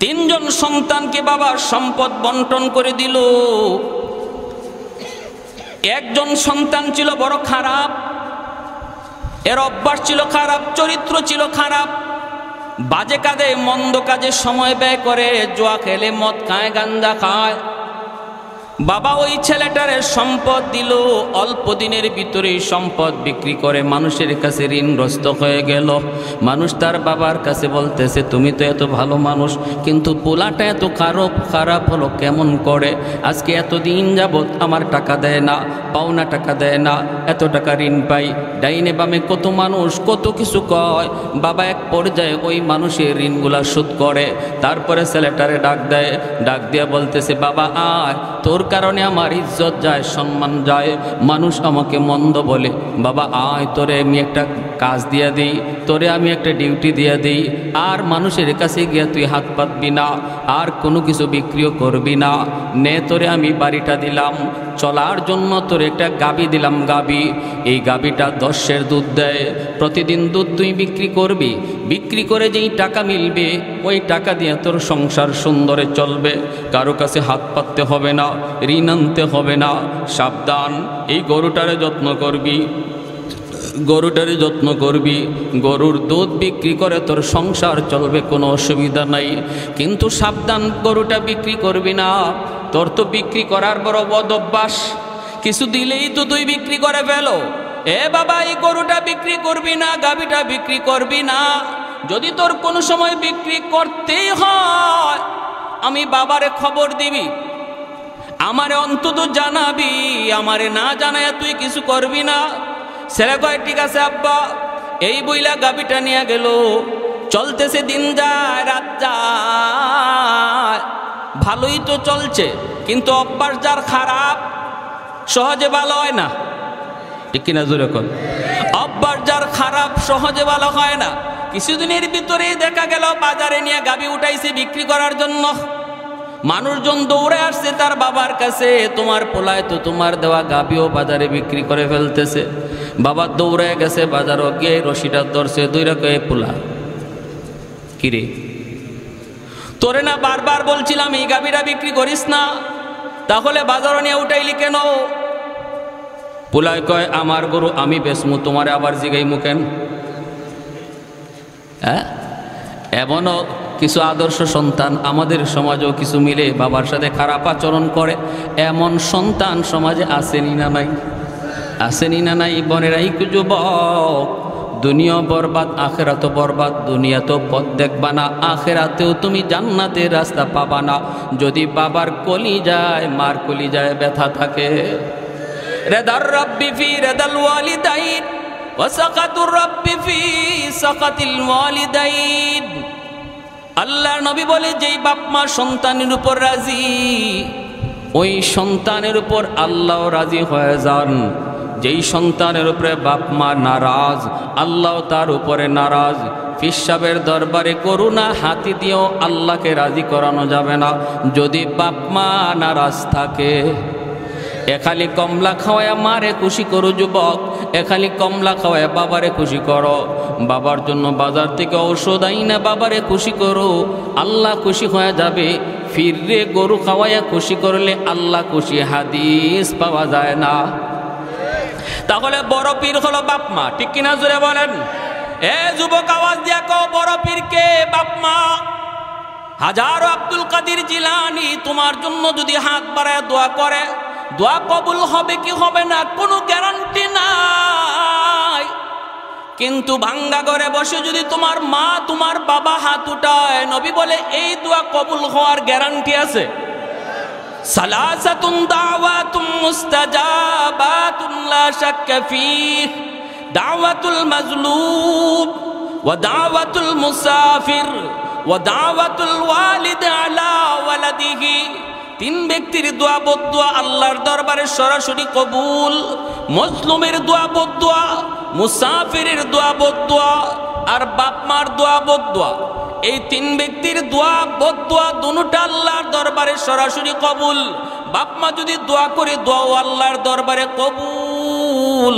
তিনজন সন্তানকে বাবা সম্পদ বন্টন করে দিল। একজন সন্তান ছিল বড় খারাপ, এর অভ্যাস ছিল খারাপ, চরিত্র ছিল খারাপ, বাজে কাজে মন্দ কাজে সময় ব্যয় করে, জুয়া খেলে, মদ খায়, গাঞ্জা খায়। বাবা ওই ছেলেটারে সম্পদ দিল, অল্প দিনের ভিতরে সম্পদ বিক্রি করে মানুষের কাছে ঋণগ্রস্ত হয়ে গেল। মানুষ তার বাবার কাছে বলতেছে, তুমি তো এত ভালো মানুষ, কিন্তু পোলাটা এত খারাপ হলো কেমন করে? আজকে এতদিন যাবৎ আমার টাকা দেয় না, পাওনা টাকা দেয় না, এত টাকা ঋণ পাই, ডাইনে বামে কত মানুষ কত কিছু কয়। বাবা এক পর্যায়ে ওই মানুষের ঋণগুলা শোধ করে। তারপরে ছেলেটারে ডাক দিয়ে বলতেছে, বাবা আয়, তোর কারণে আমার ইজ্জত যায়, সম্মান যায়, মানুষ আমাকে মন্দ বলে। বাবা আয়, তোরে আমি একটা কাজ দিয়ে দিই, তোরে আমি একটা ডিউটি দিয়ে দিই, আর মানুষের কাছে গিয়ে তুই হাত পাতবি না, আর কোনো কিছু বিক্রিও করবি না। নে, তোরে আমি বাড়িটা দিলাম, চলার জন্য তোর একটা গাবি দিলাম, গাবি। এই গাবিটা 10 দুধ দেয়, প্রতিদিন দুধ তুই বিক্রি করবি, বিক্রি করে যেই টাকা মিলবে ওই টাকা দিয়ে তোর সংসার সুন্দরে চলবে, কারো কাছে হাত পাততে হবে না, ঋণ আনতে হবে না। সাবধান, এই গরুটারে যত্ন করবি, গরুটারে যত্ন করবি, গরুর দুধ বিক্রি করে তোর সংসার চলবে, কোনো অসুবিধা নাই। কিন্তু সাবধান, গরুটা বিক্রি করবি না, তোর তো বিক্রি করার বড় বদ অভ্যাস, কিছু দিলেই তো তুই বিক্রি করে ফেলো। এ বাবা, এই গরুটা বিক্রি করবি না, গাভীটা বিক্রি করবি না। যদি তোর কোনো সময় বিক্রি করতেই হয়, আমি বাবারে খবর দিবি, আমারে অন্তত জানাবি, আমারে না জানায় তুই কিছু করবি না। ছেলে কয়, ঠিক আছে আব্বা। এই বইলা গাভীটা নিয়ে গেল, চলতেছে, দিন যায় রাত যায়, ভালোই তো চলছে, কিন্তু অভ্যাস যার খারাপ সহজে ভালো হয় না, ঠিক কিনা জোরে কর? অভ্যাস যার খারাপ সহজে ভালো হয় না। কিছুদিনের ভিতরেই দেখা গেল বাজারে নিয়ে গাভী উঠাইছে বিক্রি করার জন্য। মানুষজন দৌড়ে আসছে তার বাবার কাছে, তোমার পোলায় তো তোমার দেওয়া গাভীও বাজারে বিক্রি করে ফেলতেছে। বাবা দৌড়ে গেছে বাজারও গিয়ে রশিটা ধরছে, দুইরা কয়ে, পোলা কিরে, তোরে না বারবার বলছিলাম এই গাভীটা বিক্রি করিস না, তাহলে বাজারও নিয়ে উঠাইলি কেন? পোলায় কয়, আমার গরু আমি বেচমু, তোমারে আবার জিগাইমু কেন? হ্যাঁ, এমনও কিছু আদর্শ সন্তান আমাদের সমাজেও কিছু মিলে বাবার সাথে খারাপ আচরণ করে, এমন সন্তান সমাজে আসেনি না নাই? আসেনি না নাই? বনেরাই যুবক, দুনিয়া বরবাদ, আখেরাত বরবাদ। দুনিয়া তো পথ দেখবা না, আখেরাতেও তুমি জান্নাতের রাস্তা পাবা না যদি বাবার কলি যায়, মার কলি যায় ব্যথা থাকে। রেদার রব্বি ফি রেদাল ওয়ালিদাইন ওয়া সাকাতুর রব্বি ফি সাকাতিল ওয়ালিদাইন। আল্লাহর নবী বলে, যেই বাপ মা সন্তানের উপর রাজি, ওই সন্তানের উপর আল্লাহ রাজি হয়ে যান। যেই সন্তানের উপরে বাপ মা নারাজ, আল্লাহ তার উপরে নারাজ। ফিসাবের দরবারে করুণা হাতি দিয়েও আল্লাহকে রাজি করানো যাবে না যদি বাপ মা নারাজ থাকে। এখালি কমলা খাওয়ায় মারে খুশি করো যুবক, এখালি কমলা খাওয়ায় বাবারে খুশি করো। বাবার জন্য বাজার থেকে ঔষধ আইনা বাবারে খুশি করো, আল্লাহ খুশি হয়ে যাবে। ফিররে গরু খাওয়াইয়া খুশি করলে আল্লাহ খুশি, হাদিস পাওয়া যায় না। তাহলে বড় পীর হলো বাপ মা, ঠিক কিনা জোরে বলেন? এ যুবক, আওয়াজ দিয়া কও, বড় পীর কে? বাপ মা। হাজারো আব্দুল কাদের জিলানী তোমার জন্য যদি হাত বাড়ায় দোয়া করে, দোয়া কবুল হবে কি হবে না কোনো গ্যারান্টি নাই। কিন্তু ভাঙ্গা ঘরে বসে যদি তোমার মা তোমার বাবা হাত উঠায়, নবী বলে এই দোয়া কবুল হওয়ার গ্যারান্টি আছে। সালাসাতুন দাওয়াতুম মুস্তাজাবাতুন লা শাক্কা ফীহ, দাওয়াতুল মাজলুম ওয়া দাওয়াতুল মুসাফির ওয়া দাওয়াতুল ওয়ালিদ আলা ওয়ালাদিহি। তিন ব্যক্তির দোয়া বদদোয়া আল্লাহর দরবারে সরাসরি কবুল। মজলুমের দোয়া বদদোয়া, মুসাফিরের দোয়া বদদোয়া, আর বাপ মার দোয়া বদদোয়া। এই তিন ব্যক্তির দোয়া বদদোয়া দুটোটা আল্লাহর দরবারে সরাসরি কবুল। বাপ মা যদি দোয়া করে, দোয়াও আল্লাহর দরবারে কবুল।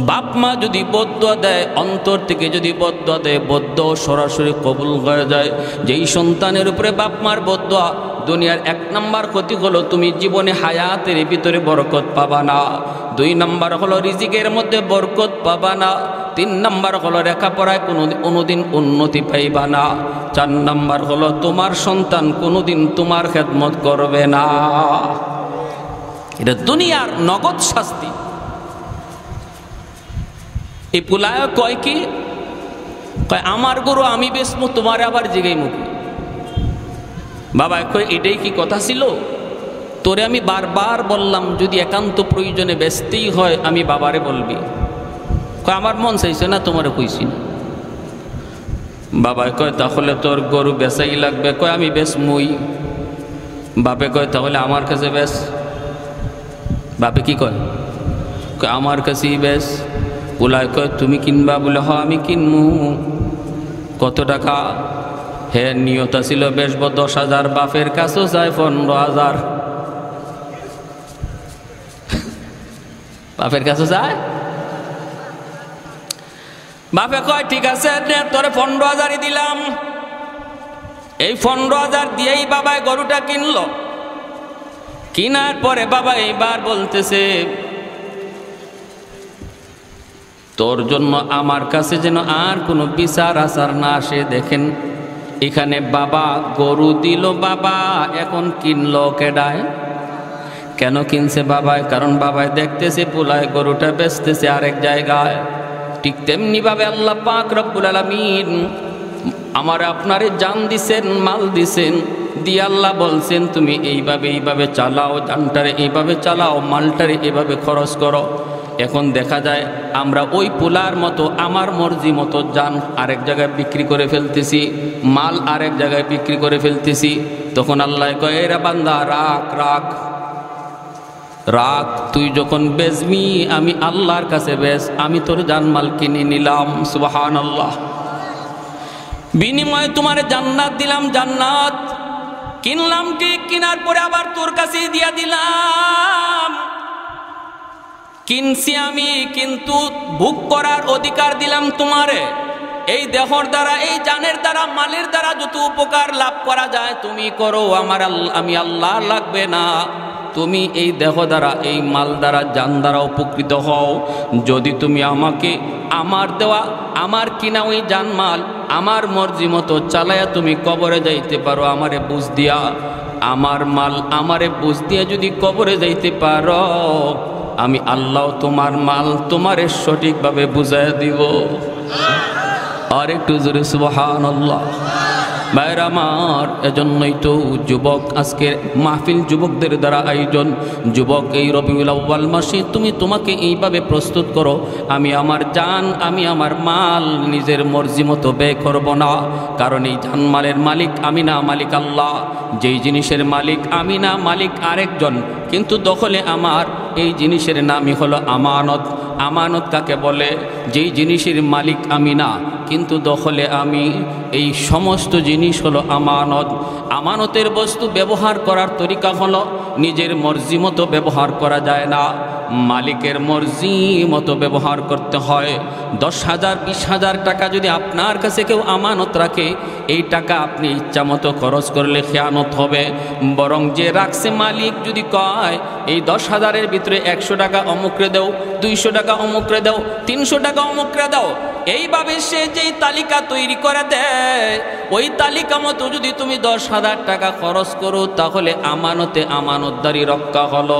বাপ মা যদি বদদুয়া দেয়, অন্তর থেকে যদি বদদুয়া দেয়, বদদুয়া সরাসরি কবুল হয়ে যায়। যেই সন্তানের উপরে বাপ মার বদদুয়া, দুনিয়ার 1 নাম্বার ক্ষতি হলো তুমি জীবনে হায়াতের ভিতরে বরকত পাবা না। 2 নাম্বার হলো রিজিকের মধ্যে বরকত পাবা না। 3 নাম্বার হলো লেখাপড়ায় কোনোদিন উন্নতি পাইবা না। 4 নাম্বার হলো তোমার সন্তান কোনোদিন তোমার খেদমত করবে না। এটা দুনিয়ার নগদ শাস্তি। এই পুলায় কয় কি, কয় আমার গরু আমি বেচবো, তোমার আবার জিগাই মুখে। বাবা কয় এটাই কি কথা ছিল? তোরে আমি বারবার বললাম যদি একান্ত প্রয়োজনে বেচতেই হয় আমি বাবারে বলবি। কয় আমার মন চাইছে না, তোমারে কইছি না। বাবা কয় তাহলে তোর গরু বেচাই লাগবে। কয় আমি বেচমুই। বাপে কয় তাহলে আমার কাছে বেচ। বাপে কি কয়, কয় আমার কাছেই বেচ। পুলায় কয় তুমি কিনবা? বলে হ আমি কিনমু। কত টাকা? হে নিয়ত ছিল বেচব 10,000, বাপের কাছেও চায় 15,000। বাপের কাছে যায়। বাপে কয় ঠিক আছে তোরে 15,000ই দিলাম। এই 15,000 দিয়েই বাবাই গরুটা কিনলো। কিনার পরে বাবা এইবার বলতেছে তোর জন্য আমার কাছে যেন আর কোনো বিচার আচার না আসে। দেখেন এখানে বাবা গরু দিল, বাবা এখন কিনলো কেডায়? কেন কিনছে বাবায়? কারণ বাবায় দেখতেছে পুলায় গরুটা বেচতেছে আরেক জায়গায়। ঠিক তেমনি ভাবে আল্লাহ পাক রব্বুল আলামিন আমার আপনারে জান দিছেন, মাল দিছেন, দিয়ে আল্লাহ বলছেন তুমি এইভাবে চালাও, জানটারে এইভাবে চালাও, মালটারে এইভাবে খরচ করো। এখন দেখা যায় আমরা ওই পোলার মতো আমার মর্জি মতো জান আরেক জায়গায় বিক্রি করে ফেলতেছি, মাল আরেক জায়গায় বিক্রি করে ফেলতেছি। তখন আল্লাহ কয় এরা বান্দা রাখ রাখ রাখ, তুই যখন বেচবি আমি আল্লাহর কাছে বেচ, আমি তোর জানমাল কিনে নিলাম। সুবহানাল্লাহ। বিনিময়ে তোমার জান্নাত দিলাম, জান্নাত কিনলাম। কি কেনার পরে আবার তোর কাছেই দিয়া দিলাম। কিনছি আমি, কিন্তু ভোগ করার অধিকার দিলাম তোমারে। এই দেহর দ্বারা, এই জানের দ্বারা, মালের দ্বারা যত উপকার লাভ করা যায় তুমি করো, আমি আল্লাহ লাগবে না। তুমি এই দেহ দ্বারা, এই মাল দ্বারা, জান দ্বারা উপকৃত হও। যদি তুমি আমাকে আমার দেওয়া, আমার কিনা ওই জানমাল আমার মর্জি মতো চালায়া তুমি কবরে যাইতে পারো আমারে বুঝ দিয়া, আমার মাল আমারে বুঝ দিয়া যদি কবরে যাইতে পারো, আমি আল্লাহ তোমার মাল তোমারে সঠিকভাবে বুঝাইয়া দিব। আর একটু জোরে সুবহানাল্লাহ। ভাইরা আমার, এজন্যই তো যুবক আজকের মাহফিল যুবকদের দ্বারা আয়োজন। যুবক এই রবিউল আউয়াল মাসে তুমি তোমাকে এইভাবে প্রস্তুত করো, আমি আমার জান, আমি আমার মাল নিজের মর্জি মতো ব্যয় করব না। কারণ এই জানমালের মালিক আমি না, মালিক আল্লাহ। যেই জিনিসের মালিক আমি না, মালিক আরেকজন, কিন্তু দখলে আমার। এই জিনিসের নামই হলো আমানত। আমানত কাকে বলে? যেই জিনিসের মালিক আমি না কিন্তু দখলে আমি। এই সমস্ত জিনিস হলো আমানত। আমানতের বস্তু ব্যবহার করার তরিকা হলো নিজের মর্জি মতো ব্যবহার করা যায় না, মালিকের মর্জি মতো ব্যবহার করতে হয়। 10,000 20,000 টাকা যদি আপনার কাছে কেউ আমানত রাখে, এই টাকা আপনি ইচ্ছা মতো খরচ করলে খেয়ানত হবে। বরং যে রাখছে মালিক যদি কয় এই 10,000-এর ভিতরে 100 টাকা অমুকরে দাও, 200 টাকা অমুকরে দাও, 300 টাকা অমুকরে দাও, এইভাবে সে যেই তালিকা তৈরি করে দেয়, ওই তালিকা মতো যদি তুমি 10,000 টাকা খরচ করো, তাহলে আমানতে আমানতদারি রক্ষা হলো।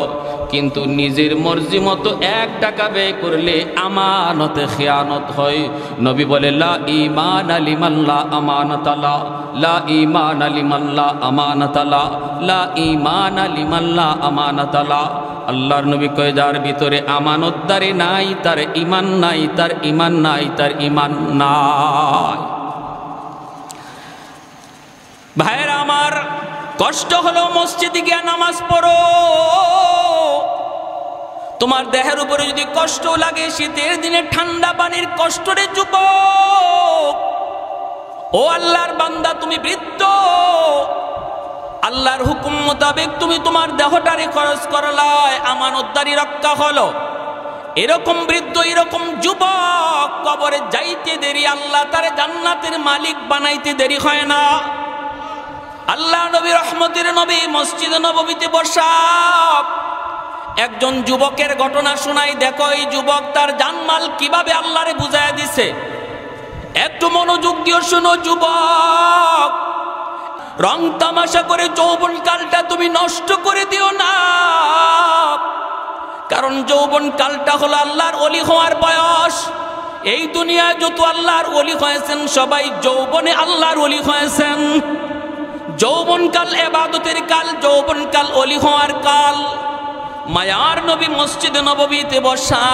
কিন্তু নিজের মর্জি মতো 1 টাকা ব্যয় করলে আমানতে খেয়ানত হয়। নবী বলে লা ঈমান লিমান লা আমানাতা লা, লা ঈমান লিমান লা আমানাতা লা, লা ঈমান লিমান লা আমানাতা লা। আল্লাহর নবী কয় যার ভিতরে আমানতদারি নাই তার ঈমান নাই, তার ঈমান নাই, তার ঈমান নাই। ভাইরা আমার, কষ্ট হলো মসজিদে গিয়ে নামাজ পড়ো। তোমার দেহের উপরে যদি কষ্ট লাগে, শীতের দিনে ঠান্ডা পানির কষ্ট রে যুবক। ও আল্লাহর বান্দা, তুমি বৃদ্ধ, আল্লাহর হুকুম মোতাবেক তুমি তোমার দেহটারে খরচ করলায়, আমানতদারি রক্ষা হলো। এরকম বৃদ্ধ এরকম যুবক কবরে যাইতে দেরি, আল্লাহ তারে জান্নাতের মালিক বানাইতে দেরি হয় না। আল্লাহ নবী রহমতের নবী মসজিদে নববীতে বসা একজন যুবকের ঘটনা শোনাই। দেখো এই যুবক তার জানমাল কিভাবে আল্লাহরে বুঝাইয়া দিছে। একটু মনোযোগ দিয়ে শোনো যুবক, রং তামাশা করে যৌবন কালটা তুমি নষ্ট করে দিও না, কারণ যৌবন কালটা হলো আল্লাহর ওলি হওয়ার বয়স। এই দুনিয়ায় যত আল্লাহর ওলি হয়েছেন সবাই যৌবনে আল্লাহর ওলি হয়েছেন। যৌবনকাল ইবাদতের কাল, যৌবনকাল ওলি হওয়ার কাল। মায়ার নবী মসজিদে নববীতে বসা,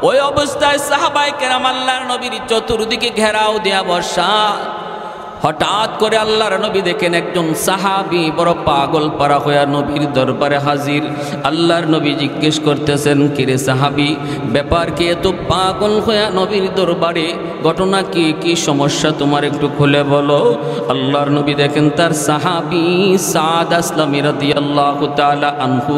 ওই অবস্থায় সাহাবায়ে কেরাম আল্লাহর নবীর চতুর্দিকে ঘেরাও দেয়া বসা। হঠাৎ করে আল্লাহর নবী দেখেন একজন সাহাবী বড় পাগল পারা হইয়া নবীর দরবারে হাজির। আল্লাহর নবী জিজ্ঞেস করতেছেন, কিরে সাহাবী, ব্যাপার কি এত পাগল হইয়া নবীর দরবারে? ঘটনা কি, কি সমস্যা তোমার একটু খুলে বলো। আল্লাহর নবী দেখেন তার সাহাবী সাদ আসলামী রাদিয়াল্লাহু তাআলা আনহু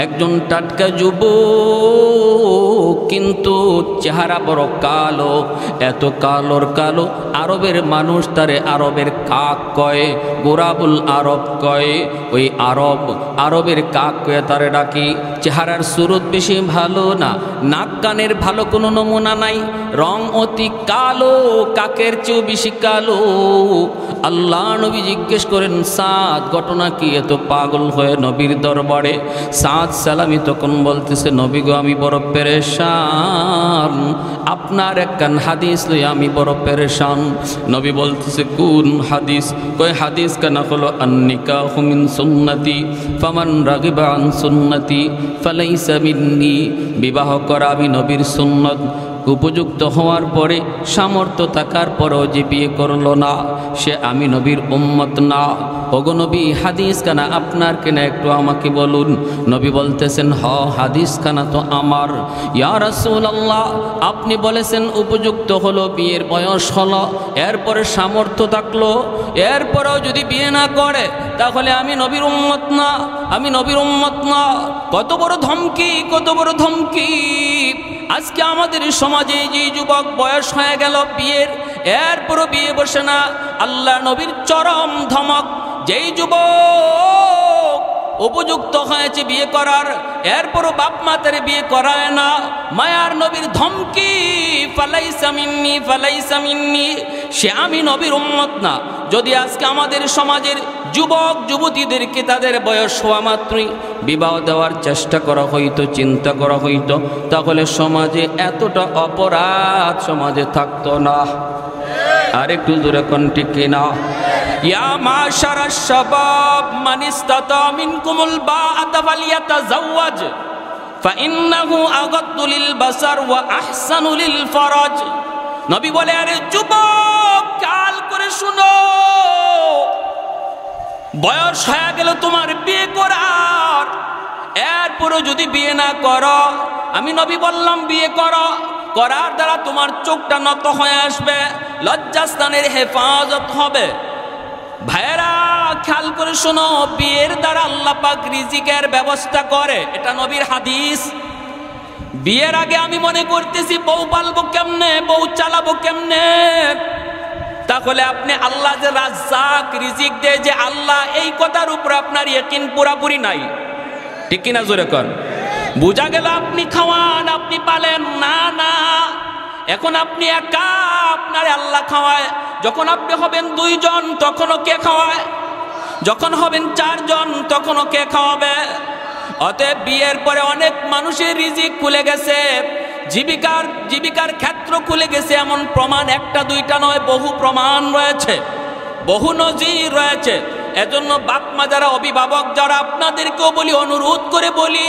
একজন টাটকা যুবক, কিন্তু চেহারা বড় কালো, এত কালোর কালো আরবের মানুষ তারে আরবের কাক কয়, গোরাবুল আরব কয়। ওই আরবের কাক কয়ে তারে ডাকি। চেহারার সুরত বেশি ভালো না, নাক কানের ভালো কোনো নমুনা নাই, রং অতি কালো, কাকের চেয়েও বেশি কালো। আল্লাহ নবী জিজ্ঞেস করেন, সাদ ঘটনা কি, এত পাগল হয়ে নবীর দরবারে? সাদ সালামি তখন বলতেছে, নবী গো আমি বড় পেরেশান, আপনার একখান হাদিস লই আমি বড় পেরেশান। নবী বলতেছে, কোন হাদিস? কয় হাদিস কানা হলো আন্নিকাহু মিন সুন্নতি ফামান রাগিবা আন সুন্নতি ফালাইসা মিন্নি। বিবাহ করা আমি নবীর সুন্নত। উপযুক্ত হওয়ার পরে, সামর্থ্য থাকার পরেও যে বিয়ে করলো না, সে আমি নবীর উম্মত না। ওগো নবী, হাদিস খানা আপনার কিনা একটু আমাকে বলুন। নবী বলতেছেন, হাদিস খানা তো আমার। ইয়া রাসূলুল্লাহ, আপনি বলেছেন উপযুক্ত হলো, বিয়ের বয়স হলো, এরপরে সামর্থ্য থাকলো, এরপরেও যদি বিয়ে না করে তাহলে আমি নবীর উম্মত না, আমি নবীর উম্মত না। কত বড় ধমকি, কত বড় ধমকি! আজকে আমাদের সমাজে যে যুবক বয়স হয়ে গেল বিয়ের, এরপরও বিয়ে বসে না, আল্লাহ নবীর চরম ধমক। যেই যুবক উপযুক্ত হয়েছে বিয়ে করার, এরপরও বাপ মাতার বিয়ে করায় না, মায়ার নবীর ধমকি, ফালাইসা মিন্নি, ফালাইসা মিন্নি, সে আমি নবীর উম্মত না। যদি আজকে আমাদের সমাজের যুবক যুবতীদেরকে তাদের বয়স হওয়া মাত্রই বিবাহ দেওয়ার চেষ্টা করা হইতো, চিন্তা করা হইতো, তাহলে সমাজে এতটা অপরাধ সমাজে থাকতো না। আর একটু দূরে কোন ঠিক কিনা? ইয়া মাশারাশ শাবাব মান ইসতাতা মিনকুমুল বাআতা ফালিয়াতাযাওয়াজ ফাইন্নাহু আগাদ্দু লিল বাসার ওয়া আহসানু লিল ফারাজ। নবী বলে, আরে যুবক, কাল করে শুনো, বয়স হয়ে গেল তোমার বিয়ে করার, এরপরও যদি বিয়ে না করো, আমি নবী বললাম বিয়ে করো, করার দ্বারা তোমার চোখটা নত হয়ে আসবে, লজ্জাস্থানের হেফাজত হবে। ভাইয়েরা খেয়াল করে শোনো, বিয়ের দ্বারা আল্লাহ পাক রিজিকের ব্যবস্থা করে, এটা নবীর হাদিস। বিয়ের আগে আমি মনে করতেছি বউ পালবো কেমনে, বউ চালাবো কেমনে, তাহলে আপনি আল্লাহ যে রাজ্জাক, রিজিক দেয় যে আল্লাহ, এই কথার উপর আপনার ইয়াকিন পুরাপুরি নাই। ঠিক কিনা জোরে কর? বুঝা গেল আপনি খাওয়ান, আপনি পালেন না, না, এখন আপনি একা, আপনার আল্লাহ খাওয়ায়। যখন আপনি হবেন 2 জন তখনও কে খাওয়ায়? যখন হবেন 4 জন তখনও কে খাওয়াবে? অতএব বিয়ের পরে অনেক মানুষের রিজিক খুলে গেছে, জীবিকার ক্ষেত্র খুলে গেছে, এমন প্রমাণ একটা দুইটা নয়, বহু প্রমাণ রয়েছে, বহু নজির রয়েছে। এজন্য বাপ মা যারা, অভিভাবক যারা, আপনাদেরকেও বলি, অনুরোধ করে বলি,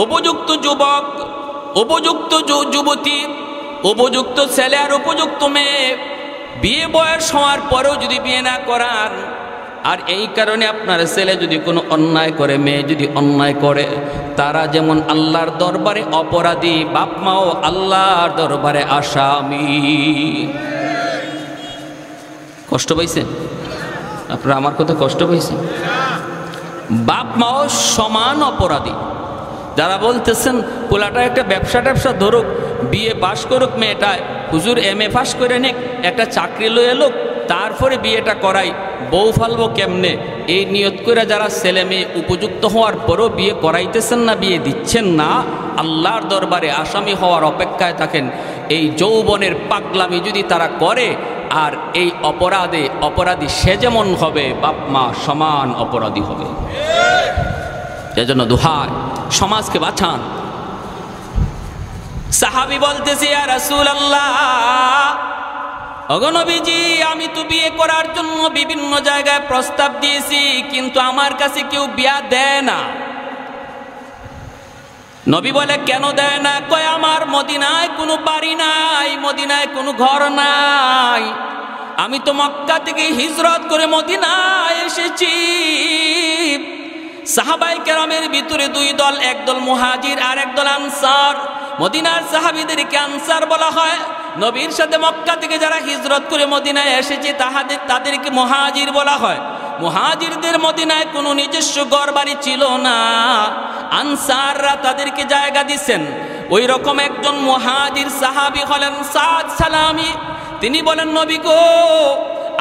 উপযুক্ত যুবক, উপযুক্ত যুবতী, উপযুক্ত ছেলে আর উপযুক্ত মেয়ে বিয়ে বয়স হওয়ার পরেও যদি বিয়ে না করান, আর এই কারণে আপনার ছেলে যদি কোনো অন্যায় করে, মেয়ে যদি অন্যায় করে, তারা যেমন আল্লাহর দরবারে অপরাধী, বাপ মাও আল্লাহর দরবারে আসামি। কষ্ট পাইছেন আপনারা? আমার কথা কষ্ট পাইছেন? বাপ মাও সমান অপরাধী। যারা বলতেছেন পোলাটা একটা ব্যবসা ট্যাবসা ধরুক, বিয়ে পাশ করুক মেয়েটায়, হুজুর MA পাশ করে নিক, একটা চাকরি লয়ে এলোক, তারপরে বিয়েটা করাই, বউ ফালবো কেমনে, এই নিয়ত করে যারা ছেলে মেয়ে উপযুক্ত হওয়ার পরও বিয়ে করাইতেছেন না, বিয়ে দিচ্ছেন না, আল্লাহর দরবারে আসামি হওয়ার অপেক্ষায় থাকেন। এই যৌবনের পাগলামি যদি তারা করে, আর এই অপরাধী সে যেমন হবে, বাপ মা সমান অপরাধী হবে। এজন্য দুহাই সমাজকে বাঁচান। সাহাবী বলতেছে, ইয়া রাসূলুল্লাহ, ওগো নবীজি, আমি তো বিয়ে করার জন্য বিভিন্ন জায়গায় প্রস্তাব দিয়েছি, কিন্তু আমার কাছে কেউ বিয়া দেয় না। নবী বলে, কেন দেয় না? কয়, আমার মদিনায় কোনো বাড়ি নাই, মদিনায় কোনো ঘর নাই, আমি তো মক্কা থেকে হিজরত করে মদিনায় এসেছি। সাহাবায়ে কেরামের ভিতরে দুই দল, একদল মুহাজির আর একদল আনসার। মদিনার সাহাবীদেরকে আনসার বলা হয়, নবীর সাথে মক্কা থেকে যারা হিজরত করে মদিনায় এসেছে তাদেরকে মুহাজির বলা হয়। মুহাজিরদের মদিনায় কোনো নিজস্ব ঘর বাড়ি ছিল না, আনসাররা তাদেরকে জায়গা দিচ্ছেন। ওই রকম একজন মুহাজির সাহাবী হলেন সাদ সালামি। তিনি বলেন, নবী গো,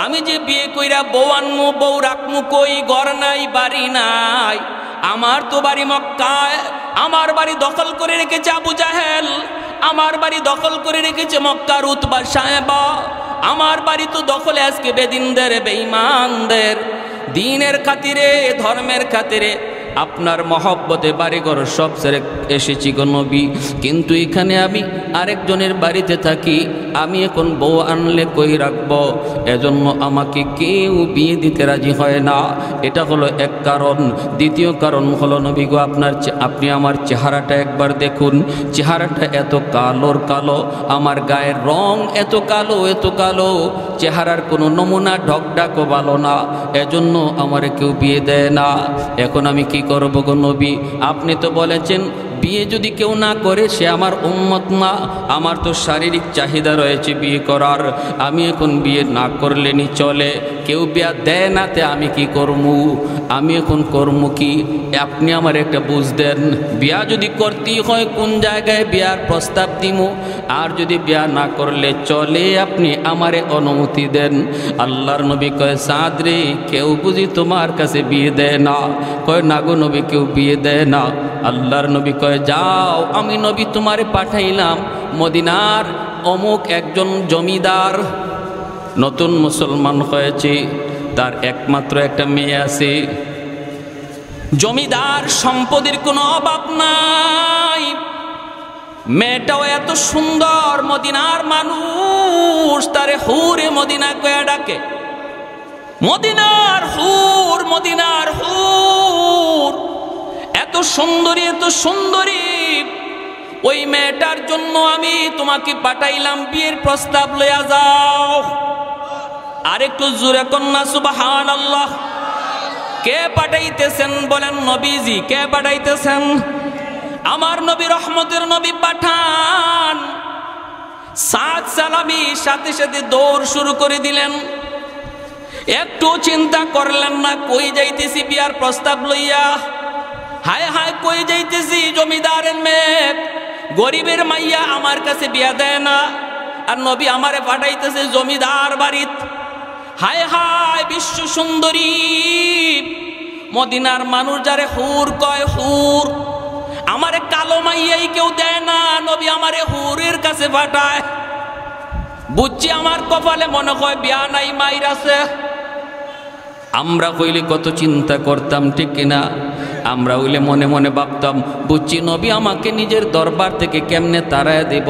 আমি যে বিয়ে কইরা বউ আনমু, বউ রাখমু, কই ঘর নাই, বাড়ি নাই। আমার তো বাড়ি মক্কায়, আমার বাড়ি দখল করে রেখেছে আবু জাহেল, আমার বাড়ি দখল করে রেখেছে মক্কার উতবা সাহেবা, আমার বাড়ি তো দখলে আজকে বেদিনদের, বেঈমানদের। দিনের খাতিরে, ধর্মের খাতিরে আপনার মহব্বতে বাড়িঘর সব ছেড়ে এসেছি গো নবী, কিন্তু এখানে আমি আরেকজনের বাড়িতে থাকি, আমি এখন বউ আনলে কই রাখবো, এজন্য আমাকে কেউ বিয়ে দিতে রাজি হয় না। এটা হলো এক কারণ। দ্বিতীয় কারণ হলো, নবী গো, আপনি আমার চেহারাটা একবার দেখুন, চেহারাটা এত কালোর কালো, আমার গায়ের রং এত কালো, এত কালো, চেহারার কোনো নমুনা ঢকঢাকও ভালো না, এজন্য আমারে কেউ বিয়ে দেয় না। এখন আমি কি করব গো নবী? আপনি তো বলেছেন বিয়ে যদি কেউ না করে সে আমার উম্মত না, আমার তো শারীরিক চাহিদা রয়েছে বিয়ে করার, আমি এখন বিয়ে না করলেনি চলে, কেউ বিয়া দেয় না, তে আমি কি করমু? আমি এখন করমু কি? আপনি আমার একটা বুঝ দেন। বিয়া যদি করতেই হয় কোন জায়গায় বিয়ার প্রস্তাব দিমু, আর যদি বিয়া না করলে চলে, আপনি আমারে অনুমতি দেন। আল্লাহর নবী কয়, সাদ রে, কেউ বুঝি তোমার কাছে বিয়ে দেয় না? কয়, না গো নবী, কেউ বিয়ে দেয় না। আল্লাহর নবী কয়, যাও, আমি নবী তোমারে পাঠাইলাম মদিনার অমুক একজন জমিদার, নতুন মুসলমান হয়েছে, তার একমাত্র একটা মেয়ে আছে, জমিদার, সম্পদের কোনো অভাব নাই, মেয়েটাও এত সুন্দর, মদিনার মানুষ তারে হুরে মদিনা কয়ে ডাকে, মদিনার হুর, মদিনার হুর, এত সুন্দরী, এত সুন্দরী। ওই মেয়েটার জন্য আমি তোমাকে পাঠাইলাম, বিয়ের প্রস্তাব লইয়া যাও। আরেকটু জোরে কন্যা সুবহানাল্লাহ। কে পাঠাইতেছেন? বলেন নবীজি। কে পাঠাইতেছেন? আমার নবী, রহমতের নবী পাঠান। সাদ সালামি সাথে সাথে দৌড় শুরু করে দিলেন, একটু চিন্তা করলেন না, কই যাইতেছি বিয়ার প্রস্তাব লইয়া, হায় হায় কই যাইতেছি, জমিদারের মেয়ে, গরিবের মাইয়া, আমার কাছে বিয়া দেয় না, আর নবী আমারে পাঠাইতেছে জমিদার বাড়িত। হায় হায়, বিশ্ব সুন্দরী মদিনার মানুষ যারে হুর কয়, হুর, আমারে কালো মাইয়াই কেউ দেয় না, নবী আমারে হুরের কাছে পাঠায়। বুঝছি আমার কপালে মনে হয় বিয়া নাই, মাইর আছে। আমরা হইলে কত চিন্তা করতাম, ঠিক কিনা? আমরা হইলে মনে মনে ভাবতাম, বুঝছি নবী আমাকে নিজের দরবার থেকে কেমনে তাড়ায়া দেব,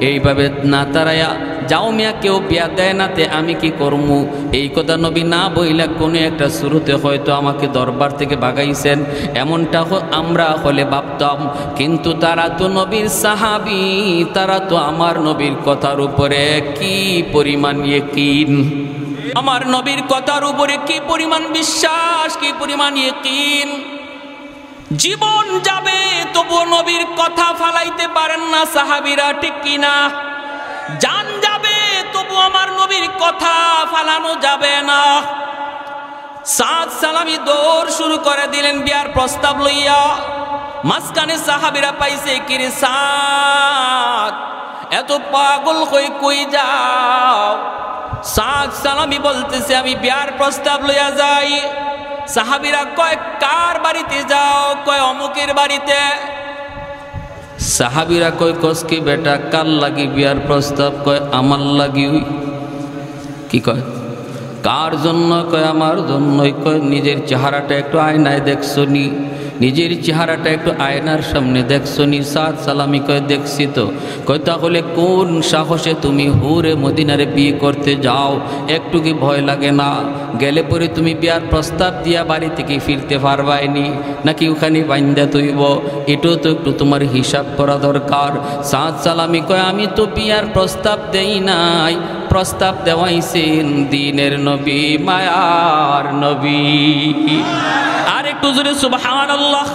এইভাবে না তাড়ায়া যাও মিয়া, কেউ বিয়া দেয় না, তে আমি কি করমু? এই কথা নবী না বইলা কোনো একটা শুরুতে হয়তো আমাকে দরবার থেকে ভাগাইছেন, এমনটা আমরা হলে ভাবতাম। কিন্তু তারা তো নবীর সাহাবী, তারা তো আমার নবীর কথার উপরে কি পরিমাণ ইয়াকিন, আমার নবীর কথার উপরে কি পরিমাণ বিশ্বাস, কি পরিমাণ ইয়াকিন। জীবন যাবে তবুও নবীর কথা ফালাইতে পারেন না সাহাবীরা, ঠিক কিনা? জান যাবে তবু আমার নবীর কথা ফালানো যাবে না। সাদ সালামি দৌড় শুরু করে দিলেন বিয়ার প্রস্তাব লইয়া। মাঝখানে সাহাবীরা পাইছে কি রে সাদ এত পাগল হয়ে কই যাও? সাদ সালামি বলতেছে আমি বিয়ার প্রস্তাব লইয়া যাই। সাহাবীরা কয় কার বাড়িতে যাও? কয় অমুকের বাড়িতে। সাহাবীরা কয় কসকি বেটা কার লাগি বিয়ার প্রস্তাব? কয় আমার লাগি। কি কয় কার জন্য? কয় আমার জন্যই। কয় নিজের চেহারাটা একটু আয়নায় দেখছো নি? নিজের চেহারাটা একটু আয়নার সামনে দেখছো নি? সাদ সালামি কয় দেখছি তো। কয় তাহলে কোন সাহসে তুমি হুরে মদিনারে বিয়ে করতে যাও? একটু কি ভয় লাগে না? গেলে পরে তুমি বিয়ার প্রস্তাব দিয়া বাড়ি থেকে ফিরতে পারবাইনি নাকি ওখানে বাইন্দা তৈব? এটাও তো একটু তোমার হিসাব করা দরকার। সাদ সালামি কয় আমি তো বিয়ার প্রস্তাব দেই নাই, প্রস্তাব দেওয়াইছেন দ্বীনের নবী, মায়ার নবী। আর একটু জোরে সুবহানাল্লাহ।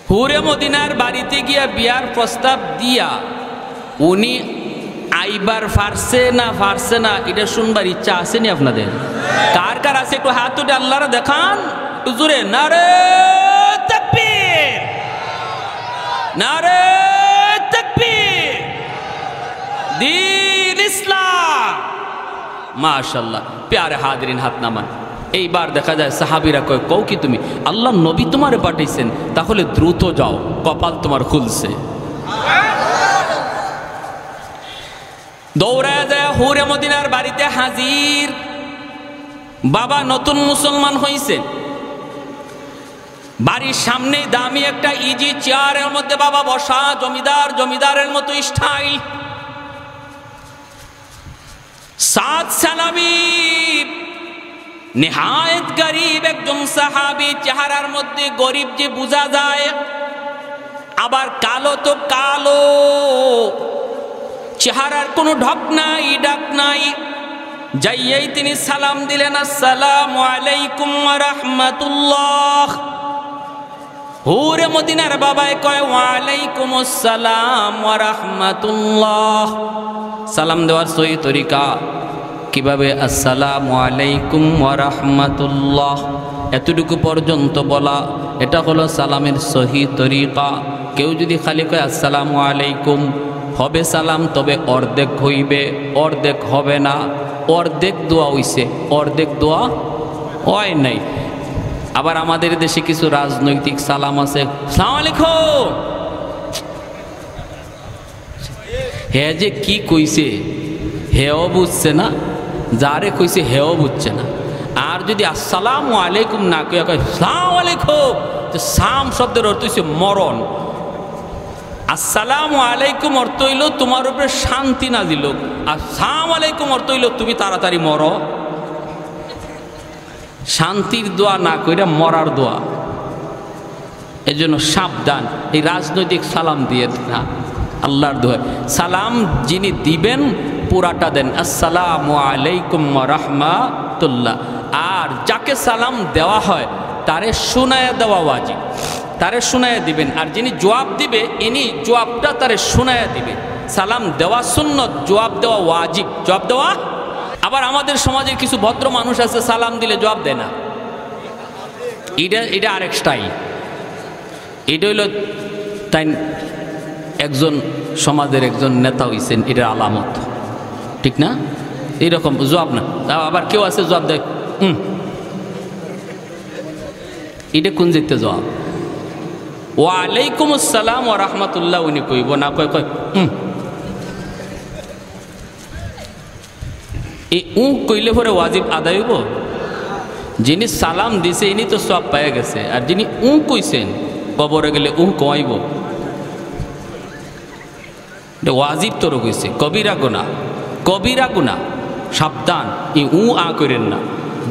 হুরে মদিনার বাড়িতে গিয়া বিয়ার প্রস্তাব দিয়া উনি আইবার ফারছে না ফারছে না এটা শুনবার ইচ্ছা আসেনি আপনাদের? কার কার আছে একটু হাত উঠে আল্লাহরা দেখান একটু জোরে। নারে তাকবীর, নারে তাকবীর, দ্বীন ইসলাম। মাশাআল্লাহ। প্যারে হাজরিন হাত নামান। এইবার দেখা যায় সাহাবীরা কয় কও কি তুমি? আল্লাহ নবী তোমারে পাঠাইছেন, তাহলে দ্রুত যাও, কপাল তোমার খুলছে। দৌড়ায় যায় হুরে মদিনার বাড়িতে হাজির। বাবা নতুন মুসলমান হইছে, বাড়ির সামনে দামি একটা ইজি চেয়ারের মধ্যে বাবা বসা, জমিদার জমিদারের মতো স্টাইল। সাদ সালামি নেহায়েত গরিব একজন সাহাবী, চেহারার মধ্যে গরিব যে বোঝা যায়, আবার কালো তো কালো, চেহারার কোনো ঢক নাই ডাক নাই। যাইয়াই তিনি সালাম দিলেন, আসসালামু আলাইকুম ওয়া রাহমাতুল্লাহ। হুরে মদিনার বাবাই কয় ওয়া আলাইকুম আসসালাম ওয়া রাহমাতুল্লাহ। সালাম দেওয়ার সহি তরিকা কিভাবে? আসসালামু আলাইকুম ওয়া রাহমাতুল্লাহ, এতটুকু পর্যন্ত বলা, এটা হলো সালামের সহি তরিকা। কেউ যদি খালি কয় আসসালামু আলাইকুম, হবে সালাম, তবে অর্ধেক হইবে, অর্ধেক হবে না। অর্ধেক দোয়া হইছে, অর্ধেক দোয়া হয় নাই। আবার আমাদের দেশে কিছু রাজনৈতিক সালাম আছে, আসসালামু আলাইকুম। হে যে কি কইছে হেও বুঝছে না, যারে কইছে হেও বুঝছে না। আর যদি আসসালামু আলাইকুম না কইয়া কয় আসসালামু আলাইকুম, তো সাম শব্দের অর্থ হইছে মরণ। আসসালামু আলাইকুম অর্থ হইল তোমার উপরে শান্তি নাজিল হোক, আর আসসালামু আলাইকুম অর্থ হইল তুমি তাড়াতাড়ি মরো। শান্তির দোয়া না কইরা মরার দোয়া। এজন্য সাবধান, এই রাজনৈতিক সালাম দিয়ে না, আল্লাহর দোয়া। সালাম যিনি দিবেন পুরাটা দেন, আসসালামু আলাইকুম ওয়া রাহমাতুল্লাহ। আর যাকে সালাম দেওয়া হয় তারে শুনায়া দেওয়া ওয়াজিব, তারে শুনায়া দিবেন। আর যিনি জবাব দিবে ইনি জবাবটা তারে শুনায়া দিবে। সালাম দেওয়া সুন্নত, জবাব দেওয়া ওয়াজিব। জবাব দেওয়া, আবার আমাদের সমাজে কিছু ভদ্র মানুষ আছে সালাম দিলে জবাব দেয় না, এটা আরেক স্টাইল। এটা হইল তাই একজন সমাজের একজন নেতা হইছেন, এটার আলামত, ঠিক না? এইরকম জবাব না। আবার কেউ আছে জবাব দেয় এটা কোন যেতে জবাব? ওয়ালাইকুম আসসালাম ওয়া রাহমাতুল্লাহ উনি কইব না, কয় কয় এই কইলে পরে ওয়াজিব আদায় হইব। যিনি সালাম দিছে ইনি তো সব পায়ে গেছে, আর যিনি কইছেন কবরে গেলে কমাইব, ওয়াজিব তোর কইছে। কবিরা গুনাহ, কবিরা গুনাহ, সাবধান। ই করেন না,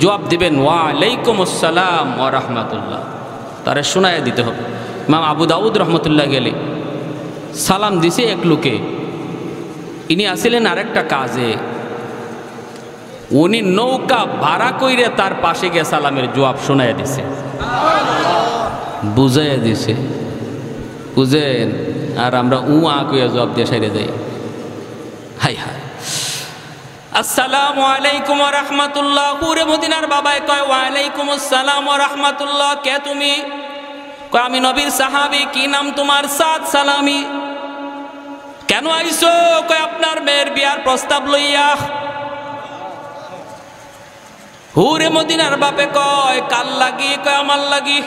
জবাব দিবেন ওয়ালাইকুম আসসালাম ওয়া রাহমাতুল্লাহ, তারে শোনায় দিতে হবে। ইমাম আবু দাউদ রহমতুল্লাহ গেলে সালাম দিছে এক লোকে, ইনি আসিলেন আরেকটা কাজে, উনি নৌকা ভাড়া কইরে তার পাশে গিয়ে সালামের জবাব শোনায় দিছে, বুঝাইয়া দিছে, বুঝেন। আর আমরা কইয়া জবাব দিয়ে সাইরে যাই। হাই হাই, আসসালামু আলাইকুম ওয়া রাহমাতুল্লাহ। পুরে মদিনার বাবাই কয় ওয়া আলাইকুম আসসালাম ওয়া রাহমাতুল্লাহ। কে তুমি? কয় আমি নবীর সাহাবী। কি নাম তোমার? সাদ সালামি। কেন আইছো? কয় আপনার মেয়ের বিয়ার প্রস্তাব লইয়া। হুরে মদিনার বাপে কয় কাল লাগি? কয় আমার লাগি।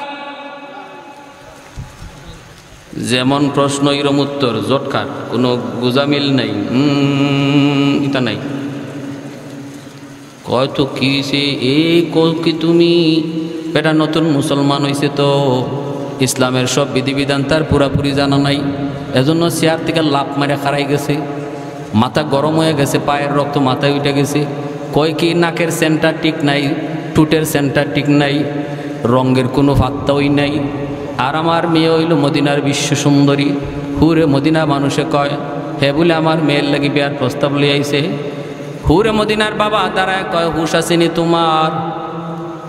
যেমন প্রশ্ন এরম উত্তর, জটকার, কোনো গুজামিল নাই, এটা নাই। কয় তো কি সে এই কি তুমি এটা নতুন মুসলমান হয়েছে তো ইসলামের সব বিধিবিধান তার পুরাপুরি জানা নাই, এজন্য চেয়ার থেকে লাফ মারে খারাই গেছে, মাথা গরম হয়ে গেছে, পায়ের রক্ত মাথায় উঠে গেছে। কয় কি নাকের সেন্টার ঠিক নাই, টুটের সেন্টার ঠিক নাই, রঙের কোনো ফাত্তাই নাই। আর আমার মেয়ে হইল মদিনার বিশ্ব সুন্দরী। হুরে মদিনা মানুষে কয় হে বলে আমার মেয়ের লাগি বিয়ার প্রস্তাব লিয়ে আইছে। হুরে মদিনার বাবা দাঁড়ায় কয় হুশ আসেনি তোমার?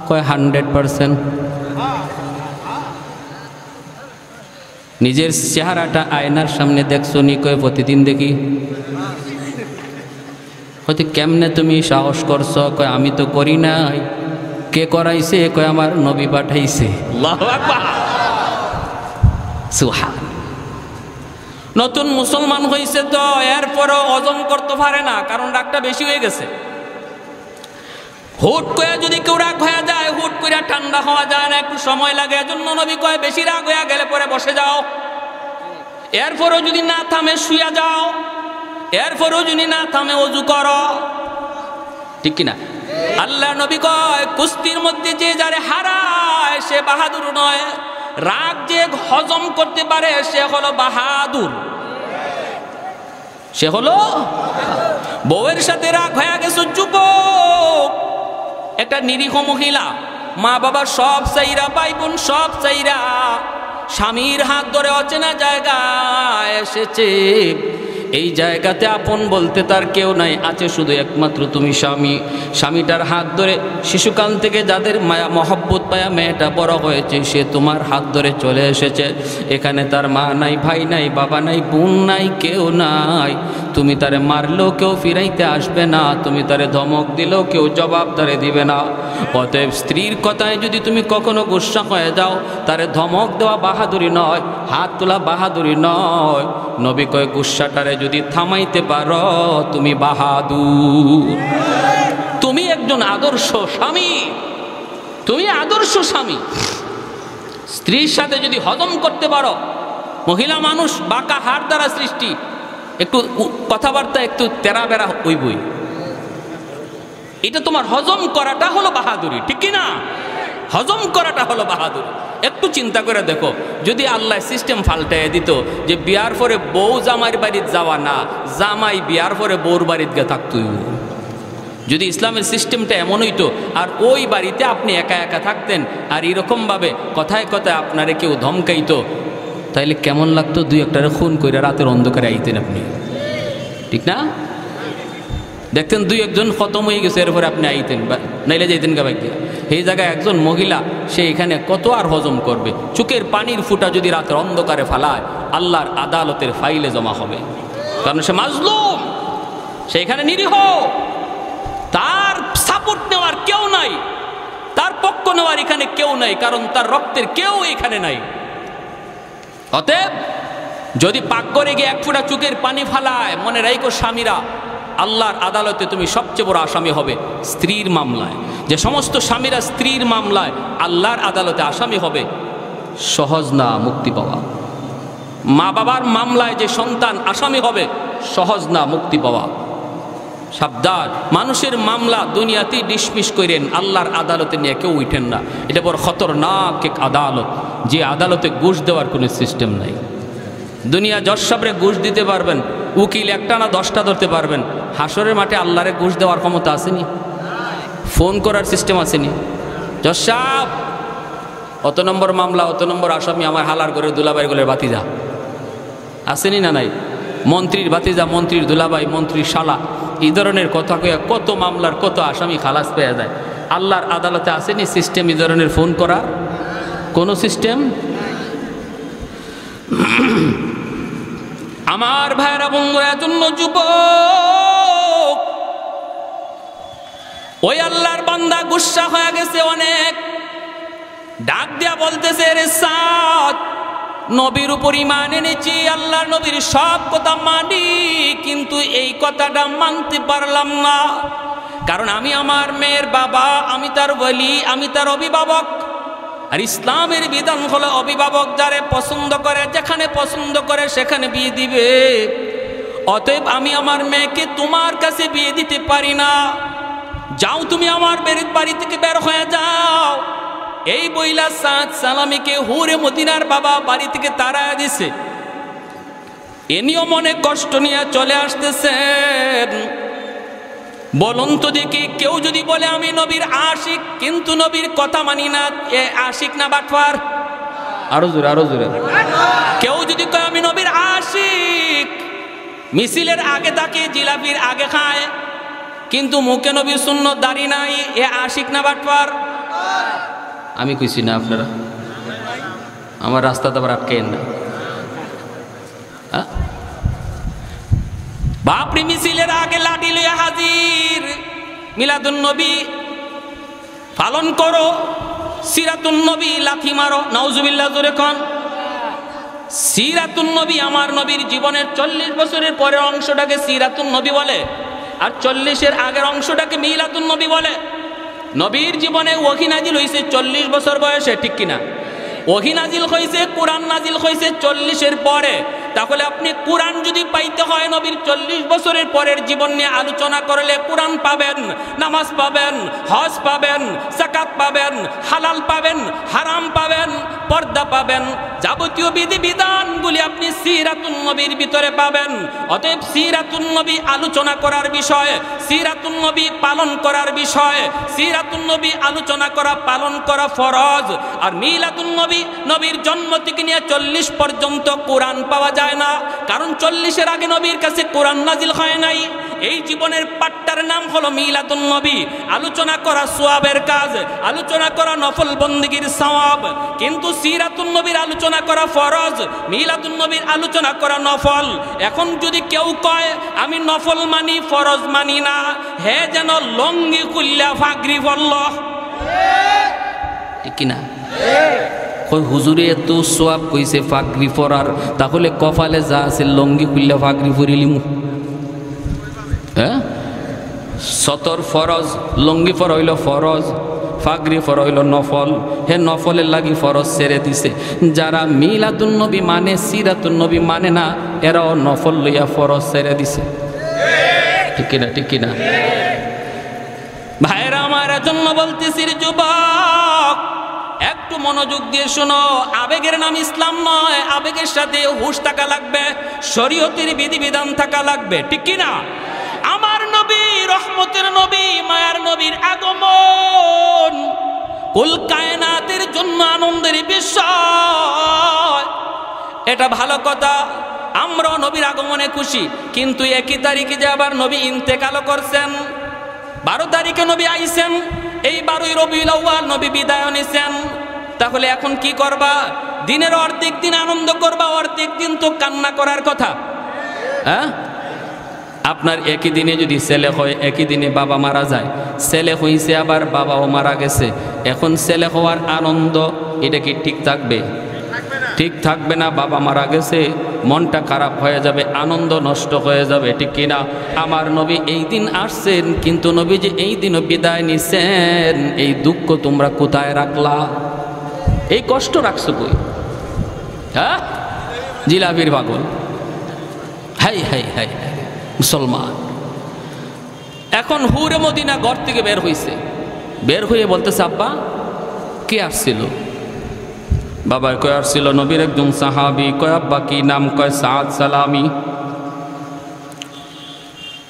কয় 100%। নিজের চেহারাটা আয়নার সামনে দেখছো নি? কয় প্রতিদিন দেখি। হয়তো কেমনে তুমি সাহস করছো? কয় আমি তো করি নাই। কে করাইছে? কয় আমার নবী পাঠাইছে। আল্লাহু আকবার, সুবহান। নতুন মুসলমান হয়েছে তো এরপরও হজম করতে পারে না, কারণ রাগটা বেশি হয়ে গেছে। হুট করে যদি কেউ রাগ হয়ে যায়, হুট করে ঠান্ডা হওয়া যায় না, একটু সময় লাগে। এজন্য নবী কয় বেশি রাগ হয়ে গেলে পরে বসে যাও, এরপরও যদি না থামে শুয়ে যাও, এরপরও যদি না থামে ওযু করো। ঠিক কিনা? আল্লাহ নবী কয় কুস্তির মধ্যে যে যারে হারায় সে বাহাদুর নয়, রাগ যে হজম করতে পারে সে হলো বাহাদুর। সে হলো বউয়ের সাথে রাগ হয়ে গেছে, যুবক একটা নিরীহ মহিলা, মা বাবা সব চাইরা, ভাই বোন সব চাইরা, স্বামীর হাত ধরে অচেনা জায়গায় এসেছে। এই জায়গাতে আপন বলতে তার কেউ নাই, আছে শুধু একমাত্র তুমি স্বামী। স্বামীটার হাত ধরে শিশুকাল থেকে যাদের মায়া মহব্বত পায়া মেয়েটা বড় হয়েছে, সে তোমার হাত ধরে চলে এসেছে। এখানে তার মা নাই, ভাই নাই, বাবা নাই, বোন নাই, কেউ নাই। তুমি তারে মারলেও কেউ ফিরাইতে আসবে না, তুমি তারে ধমক দিলেও কেউ জবাব তারে দিবে না। অতএব স্ত্রীর কথায় যদি তুমি কখনো গুসা হয়ে যাও, তারে ধমক দেওয়া বাহাদুরি নয়, হাত তোলা বাহাদুরি নয়। নবী কয় গুসাটারে যদি থামাইতে পারো তুমি বাহাদুর। তুমি একজন আদর্শ স্বামী, তুমি আদর্শ স্বামী। স্ত্রীর সাথে যদি হজম করতে পারো, মহিলা মানুষ বাঁকা হাড় দ্বারা সৃষ্টি, একটু কথাবার্তা একটু তেরা বেড়া হইবই, এটা তোমার হজম করাটা হলো বাহাদুরি। ঠিক কিনা? হজম করাটা হলো বাহাদুরি। একটু চিন্তা করে দেখো, যদি আল্লাহ সিস্টেম পাল্টাইয়া দিত যে বিয়ার পরে বউ জামাইয়ের বাড়িতে যাওয়া না, জামাই বিয়ার পরে বউর বাড়িতে গিয়ে থাকতই, যদি ইসলামের সিস্টেমটা এমন হইতো আর ওই বাড়িতে আপনি একা একা থাকতেন আর এরকমভাবে কথায় কথায় আপনারে কেউ ধমকাইতো, তাইলে কেমন লাগতো? দুই একটারে খুন করে রাতের অন্ধকারে আইতেন আপনি, ঠিক না? দেখতেন দুই একজন খতম হয়ে গেছে, এরপরে আপনি আইতেন, নাইলে যাইতেন গা বাইকে। এই জায়গায় একজন মহিলা, সে এখানে কত আর হজম করবে? চোখের পানির ফুটা যদি রাতের অন্ধকারে ফালায়, আল্লাহর আদালতের ফাইলে জমা হবে, কারণ সে মাজলুম, সে এখানে নিরীহ, তার সাপোর্ট নেওয়ার কেউ নাই, তার পক্ষ নেওয়ার এখানে কেউ নাই, কারণ তার রক্তের কেউ এখানে নাই। অতএব যদি পাক করে গিয়ে এক ফোঁটা চোখের পানি ফালায়, মনে রাখো স্বামীরা, আল্লাহর আদালতে তুমি সবচেয়ে বড় আসামি হবে স্ত্রীর মামলায়। যে সমস্ত স্বামীরা স্ত্রীর মামলায় আল্লাহর আদালতে আসামি হবে, সহজ না মুক্তি পাওয়া। মা বাবার মামলায় যে সন্তান আসামি হবে, সহজ না মুক্তি পাওয়া। সাবধান, মানুষের মামলা দুনিয়াতেই ডিসমিস করেন, আল্লাহর আদালতে নিয়ে কেউ উঠেন না। এটা বড় খতরনাক এক আদালত, যে আদালতে ঘুষ দেওয়ার কোনো সিস্টেম নাই। দুনিয়া জজ সাহেবরে ঘুষ দিতে পারবেন, উকিল একটা না 10টা ধরতে পারবেন, হাসরের মাঠে আল্লাহরে ঘুষ দেওয়ার ক্ষমতা আসেনি, ফোন করার সিস্টেম আসেনি। জজ সাহেব, অত নম্বর মামলা, অত নম্বর আসামি, আমার হালার ঘরের দুলাবাই গোলের বাতিজা, আসেনি না নাই? মন্ত্রীর বাতিজা, মন্ত্রীর দুলাবাই, মন্ত্রীর শালা, এই ধরনের কথা কয়ে কত মামলার কত আসামি খালাস পেয়ে যায়। আল্লাহর আদালতে আসেনি সিস্টেম এই ধরনের ফোন করার কোনো সিস্টেম? আমার ভাইরা বন্ধুরা, জন্য যুবক, ওই আল্লাহর বান্দা গুসা হয়ে গেছে অনেক, ডাক দিয়া বলতেছে, রে সাদ, নবীর উপর ঈমান এনেছি, আল্লাহ নবীর সব কথা মানি, কিন্তু এই কথাটা মানতে পারলাম না, কারণ আমি আমার মেয়ের বাবা, আমি তার ওলি, আমি তার অভিভাবক। আর ইসলামের বিধান হলো অভিভাবক যারে পছন্দ করে, যেখানে পছন্দ করে সেখানে বিয়ে দিবে। অতএব আমি আমার মেয়েকে তোমার কাছে বিয়ে দিতে পারি না, যাও তুমি আমার বাড়ি থেকে বের হয়ে যাও। এই বইলা সাদ সালামীকে হুরে মদিনার বাবা বাড়ি থেকে তাড়ায় দিছে। এনিও মনে কষ্ট নিয়ে চলে আসতেছেন। বলুন তো দেখি, কেউ যদি বলে আমি নবীর আশিক কিন্তু নবীর কথা মানি না, এ আশিক না বাটফার? আরো জোরে, আরো জোরে। কেউ যদি কয় আমি নবীর আশিক, মিছিলের আগে থাকে, জিলাপির আগে খায়, কিন্তু মুখে নবীর সুন্নত দাড়ি নাই, এ আশিক না বাটফার? আমি কইছি না, আপনারা আমার রাস্তাতে আবার আটকেন না। বাপরি মিছিলের আগে লাঠি লইয়া হাজির, মিলাদুন নবী পালন করো, সিরাতুন নবী লাথি মারো, নাউজুবিল্লাহ জোরে কোন। সিরাতুন নবী আমার নবীর জীবনের 40 বছরের পরের অংশটাকে সিরাতুন নবী বলে, আর 40-এর আগের অংশটাকে মিলাদুন নবী বলে। নবীর জীবনে ওহী নাজিল হইছে 40 বছর বয়সে, ঠিক কিনা? ওহী নাজিল হইছে, কোরআন নাজিল হইছে 40-এর পরে। তাহলে আপনি কোরআন যদি পাইতে হয় নবীর 40 বছরের পরের জীবন নিয়ে আলোচনা করলে কোরআন পাবেন, নামাজ পাবেন, হজ পাবেন, যাকাত পাবেন, হালাল পাবেন, হারাম পাবেন, পর্দা পাবেন, যাবতীয় বিধি বিধানগুলি আপনি সিরাতুন নবীর ভিতরে পাবেন। অতএব সিরাতুন নবী আলোচনা করার বিষয়, সিরাতুন নবী পালন করার বিষয়, সিরাতুন নবী আলোচনা করা পালন করা ফরজ। আর মিলাদুন নবী, নবীর জন্ম থেকে নিয়ে 40 পর্যন্ত কোরআন পাওয়া যায় না, কারণ 40-এর আগে নবীর কাছে কোরআন নাজিল হয় নাই। এই জীবনের পাট্টার নাম হলো মিলাদুন নবী। আলোচনা করা সওয়াবের কাজ, আলোচনা করা নফল বন্দেগীর সওয়াব, কিন্তু সিরাতুন নবীর আলোচনা করা ফরজ, মিলাদুন নবীর আলোচনা করা নফল। এখন যদি কেউ কয় আমি নফল মানি ফরজ মানি না, হে যেন লঙ্গি খুললা ফাগরি বলল, ঠিক কিনা? কই হুজুরে এত সোয়াব কইছে ফাগরি পরার, তাহলে কপালে যা আছে লঙ্গি খুললা ফাগরি পরিলিমু। হ্যাঁ, সতর ফরজ, লঙ্গি পরা হইল ফরজ, ফাগরি পরা হইল নফল। হে নফলের লাগি ফরজ ছেড়ে দিছে। যারা মিলাদুন নবী মানে, সিরাতুন নবী মানে না, এরাও নফল লইয়া ফরজ ছেড়ে দিছে, ঠিক কিনা? ঠিক কিনা ভাইরা আমার? জন্য বলতেছি যুবক, একটু মনোযোগ দিয়ে শোনো। আবেগের নাম ইসলাম নয়, আবেগের সাথে হুঁশ থাকা লাগবে, শরীয়তের বিধিবিধান থাকা লাগবে, ঠিক কিনা? আমার নবী, রহমতের নবী, মায়ার নবীর আগমন কুল কায়নাতের জন্য আনন্দের বিষয়, এটা ভালো কথা। আমরা নবীর আগমনে খুশি, কিন্তু একই তারিখে যে আবার নবী ইন্তেকালও করছেন। 12 তারিখে নবী আইছেন, এই 12ই রবিউল আউয়াল নবী বিদায় নিছেন। তাহলে এখন কি করবা? দিনের অর্ধেক দিন আনন্দ করবা, অর্ধেক দিন তো কান্না করার কথা। হ্যাঁ, আপনার একই দিনে যদি ছেলে হয়, একই দিনে বাবা মারা যায়, ছেলে হইছে আবার বাবাও মারা গেছে, এখন ছেলে হওয়ার আনন্দ, এটা কি ঠিক থাকবে? ঠিক থাকবে না। বাবা মারা গেছে, মনটা খারাপ হয়ে যাবে, আনন্দ নষ্ট হয়ে যাবে, ঠিক কিনা? আমার নবী এই দিন আসছেন, কিন্তু নবী যে এই দিনও বিদায় নিছেন, এই দুঃখ তোমরা কোথায় রাখলা? এই কষ্ট রাখছো কই? হ্যাঁ, জিলাপির পাগল। হাই হাই হাই মুসলমান। এখন হুরে মদিনা ঘর থেকে বের হইছে, বের হয়ে বলতেছে, আব্বা কে আসছিল? বাবা কয় আসছিল নবীর একজন সাহাবী। কয় আব্বা কি নাম? কয় সাদ সালামি।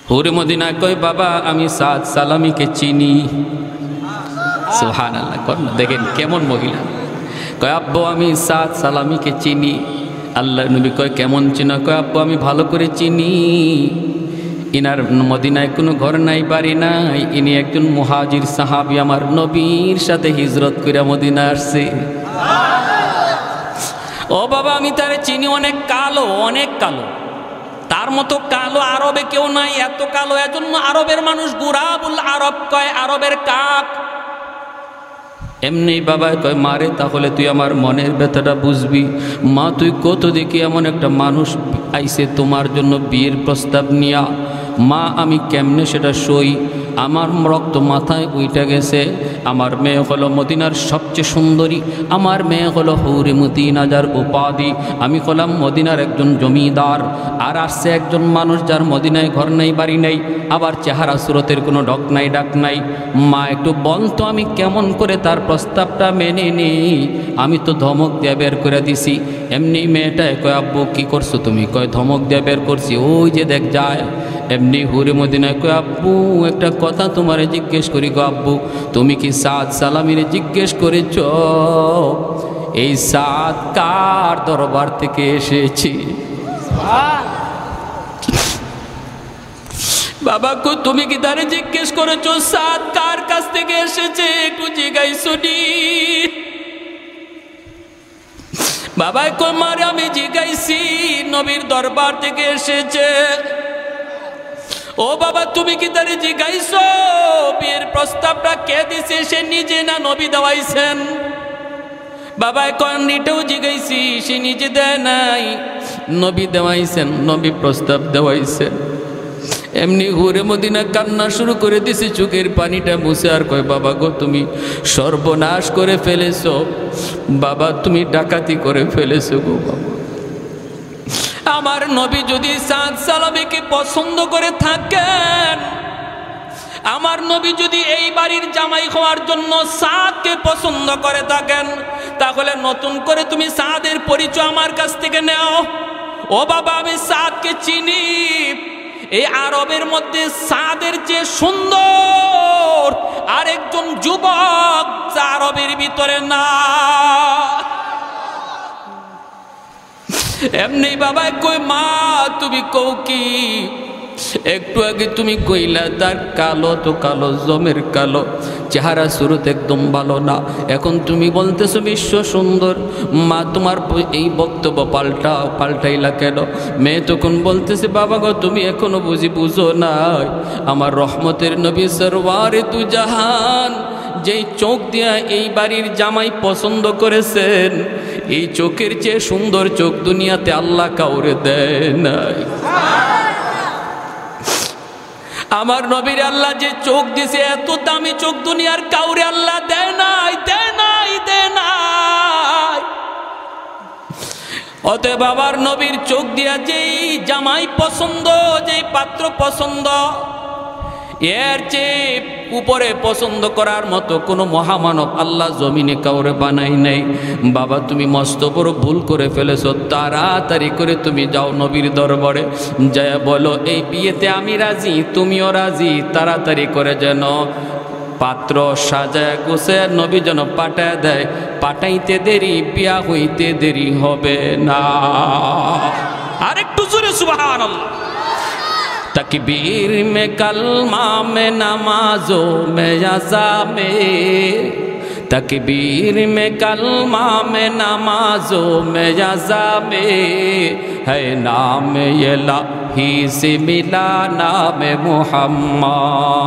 হুরে মদিনা কয় বাবা আমি সাদ সালামিকে চিনি। সুবহানাল্লাহ, দেখেন কেমন মহিলা। কয় আব্বু আমি সাদ সালামিকে চিনি। আল্লাহ নবী কয় কেমন চিনো? কয় আব্বু আমি ভালো করে চিনি, ইনার মদিনায় কোনো ঘর নাই, বাড়ি নাই, ইনি একজন মুহাজির সাহাবী, আমার নবীর সাথে হিজরত করে মদিনা আসছে। ও বাবা আমি তারে চিনি, অনেক কালো, অনেক কালো, তার মতো কালো আরবে কেউ নাই, এত কালো। এজন্য আরবের মানুষ গুরাবুল আরব কয়, আরবের কাক। এমনি বাবা কয় মারে তাহলে তুই আমার মনের ব্যথাটা বুঝবি। মা তুই কত দেখি এমন একটা মানুষ আইছে তোমার জন্য বিয়ের প্রস্তাব নিয়া, মা আমি কেমনে সেটা সই, আমার রক্ত মাথায় উইটা গেছে। আমার মেয়ে হলো মদিনার সবচেয়ে সুন্দরী, আমার মেয়ে হলো হৌরে মদিনা যার উপাধি, আমি হলাম মদিনার একজন জমিদার, আর আসছে একজন মানুষ যার মদিনায় ঘর নাই বাড়ি নেই, আবার চেহারা সুরতের কোনো ডক নাই ডাক নাই। মা একটু বল তো আমি কেমন করে তার প্রস্তাবটা মেনে নিই। আমি তো ধমক দিয়ে বের করে দিছি। এমনি মেয়েটায় কয় আব্বু কী করছো তুমি? কয় ধমক দিয়ে বের করছি, ওই যে দেখ যায়। এমনি হুরে মদিনায় কয় আব্বু একটা কথা তোমারে জিজ্ঞেস করি গো আব্বু, তুমি কি সাদ সালামিরে জিজ্ঞেস করেছ এই সাদ কার দরবার থেকে এসেছি? বাবা কো তুমি কি তারে জিজ্ঞেস করেছো সাদ কার কাছ থেকে এসেছে? একটু জিজ্ঞাইছো নি? বাবা কই মারে আমি জিজ্ঞাইছি, নবীর দরবার থেকে এসেছে। ও বাবা তুমি কি তারে জিজ্ঞাইছো বিয়ের প্রস্তাবটা কে দিছে, সে নিজে না নবী দেওয়াইছেন? বাবা কন এটাও জিজ্ঞাইছি, সে নিজে দেয় নাই, নবী দেওয়াইছেন, নবী প্রস্তাব দেওয়াইছেন। এমনি হুরে মদিনা কান্না শুরু করে দিছে, চোখের পানিটা মুছে আর কয় বাবা গো তুমি সর্বনাশ করে ফেলেছো, বাবা তুমি ডাকাতি করে ফেলেছো গো বাবা। আমার নবী যদি সাদ সালামিকে পছন্দ করে থাকেন, আমার নবী যদি এই বাড়ির জামাই হওয়ার জন্য সাদকে পছন্দ করে থাকেন, তাহলে নতুন করে তুমি সাদের পরিচয় আমার কাছ থেকে নাও। ও বাবা আমি সাদকে চিনি, এই আরবের মধ্যে সাদের যে সুন্দর আরেকজন যুবক আরবের ভিতরে না। এমনি বাবা কই মা তুমি কও কি? একটু আগে তুমি কইলা তার কালো তো কালো, জমের কালো, চেহারা সুরত একদম ভালো না। এখন তুমি বলতেছো বিশ্ব সুন্দর। মা তোমার এই বক্তব্য পাল্টাইলা কেন? মেয়ে তখন বলতেছে বাবা গো তুমি এখনো বুঝো নাই, আমার রহমতের নবী সরওয়ারে দু জাহান যেই চোখ দিয়া এই বাড়ির জামাই পছন্দ করেছেন, এই চোখের চেয়ে সুন্দর চোখ দুনিয়াতে আল্লাহ কাউরে দেয় নাই। আমার নবীর আল্লাহ যে চোখ দিছে, এত দামি চোখ দুনিয়ার কাউরে আল্লাহ দেয় নাই, দেয় নাই, দেয় নাই। অতএব বাবার নবীর চোখ দিয়া যেই জামাই পছন্দ, যেই পাত্র পছন্দ, এর চেয়ে উপরে পছন্দ করার মতো কোনো মহামানব আল্লাহ জমিনে কাউরে বানাই নাই। বাবা তুমি মস্ত বড় ভুল করে ফেলেছো, তাড়াতাড়ি করে তুমি যাও নবীর দরবারে, যায় বলো এই বিয়েতে আমি রাজি, তুমিও রাজি, তাড়াতাড়ি করে যেন পাত্র সাজায় গোছে নবী যেন পাঠায় দেয়। পাঠাইতে দেরি, বিয়া হইতে দেরি হবে না। আরেকটু জোরে সুবহানাল্লাহ। तकबीर में कलमा में नमाजों में अज़ा में, तकबीर में कलमा में नमाजों में अज़ा में, है नाम ये लाही से मिला नाम मुहम्मद,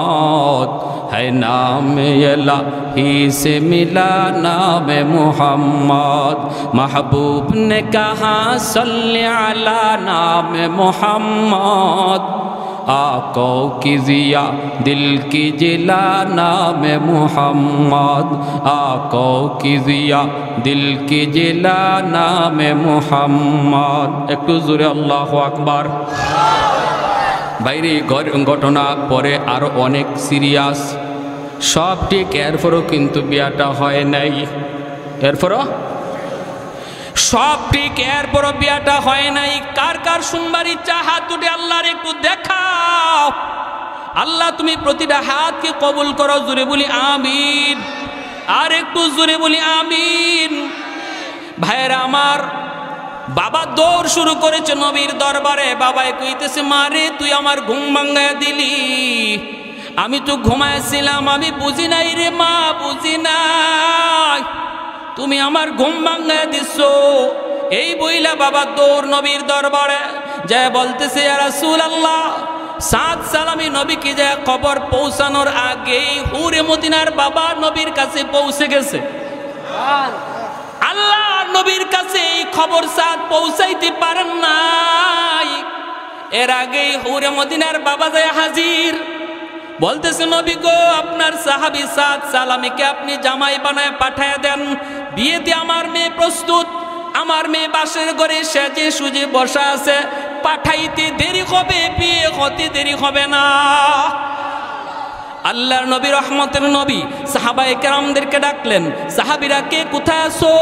है नाम ये लाही से मिला नाम मुहम्मद। महबूब ने कहा सल्ले अला नाम मुहम्मद, आको की जिया दिल की जिला नाम मुहम्मद, आको की जिया दिल की जिला नाम मुहम्मद। একটু জোরে আল্লাহু আকবার। বাইরে ঘটনা পরে আরো অনেক সিরিয়াস, সব ঠিক, এরপরও কিন্তু বিয়াটা হয় নাই। এরপরও সব ঠিক, এরপরও বিয়াটা হয় নাই। কার কার শুনবার ইচ্ছা হাত উঠে আল্লাহর একটু দেখাও। আল্লাহ তুমি প্রতিটা হাতকে কবুল করো, জোরে বলি আমিন। আর একটু জোরে বলি আমিন। ভাইয়েরা আমার, বাবা দৌড় শুরু করেছে নবীর দরবারে। বাবাই কইতেছে মারে তুই আমার ঘুম ভাঙায় দিলি, আমি তো ঘুমাইছিলাম, আমি বুঝি নাই রে মা, বুঝি নাই, তুমি আমার ঘুম ভাঙায় দিছো। এই বইলা বাবা দৌড় নবীর দরবারে যায় বলতেছে ইয়া রাসূলুল্লাহ সাদ সালামি নবীকে যে খবর পৌঁছানোর আগেই হুরে মদিনার বাবা নবীর কাছে পৌঁছে গেছে। আল্লাহ নবীর কাছে এই খবর সাদ পৌঁছাইতে পারেন নাই, এর আগেই হুরে মদিনার বাবা যায় হাজির। বলতেছে নবী গো, আপনার সাহাবী সাদ সালামিকে আপনি জামাই বানায় পাঠায় দেন, বিয়েতে আমার মেয়ে প্রস্তুত, আমার মেয়ে বাসের ঘরে সেজে সুজে বসা আছে, পাঠাইতে দেরি হবে, বিয়ে হতে দেরি হবে না। আল্লাহর নবী রহমতের নবী সাহাবায়ে কেরামদেরকে ডাকলেন, সাহাবীরা কে কোথায় আছো,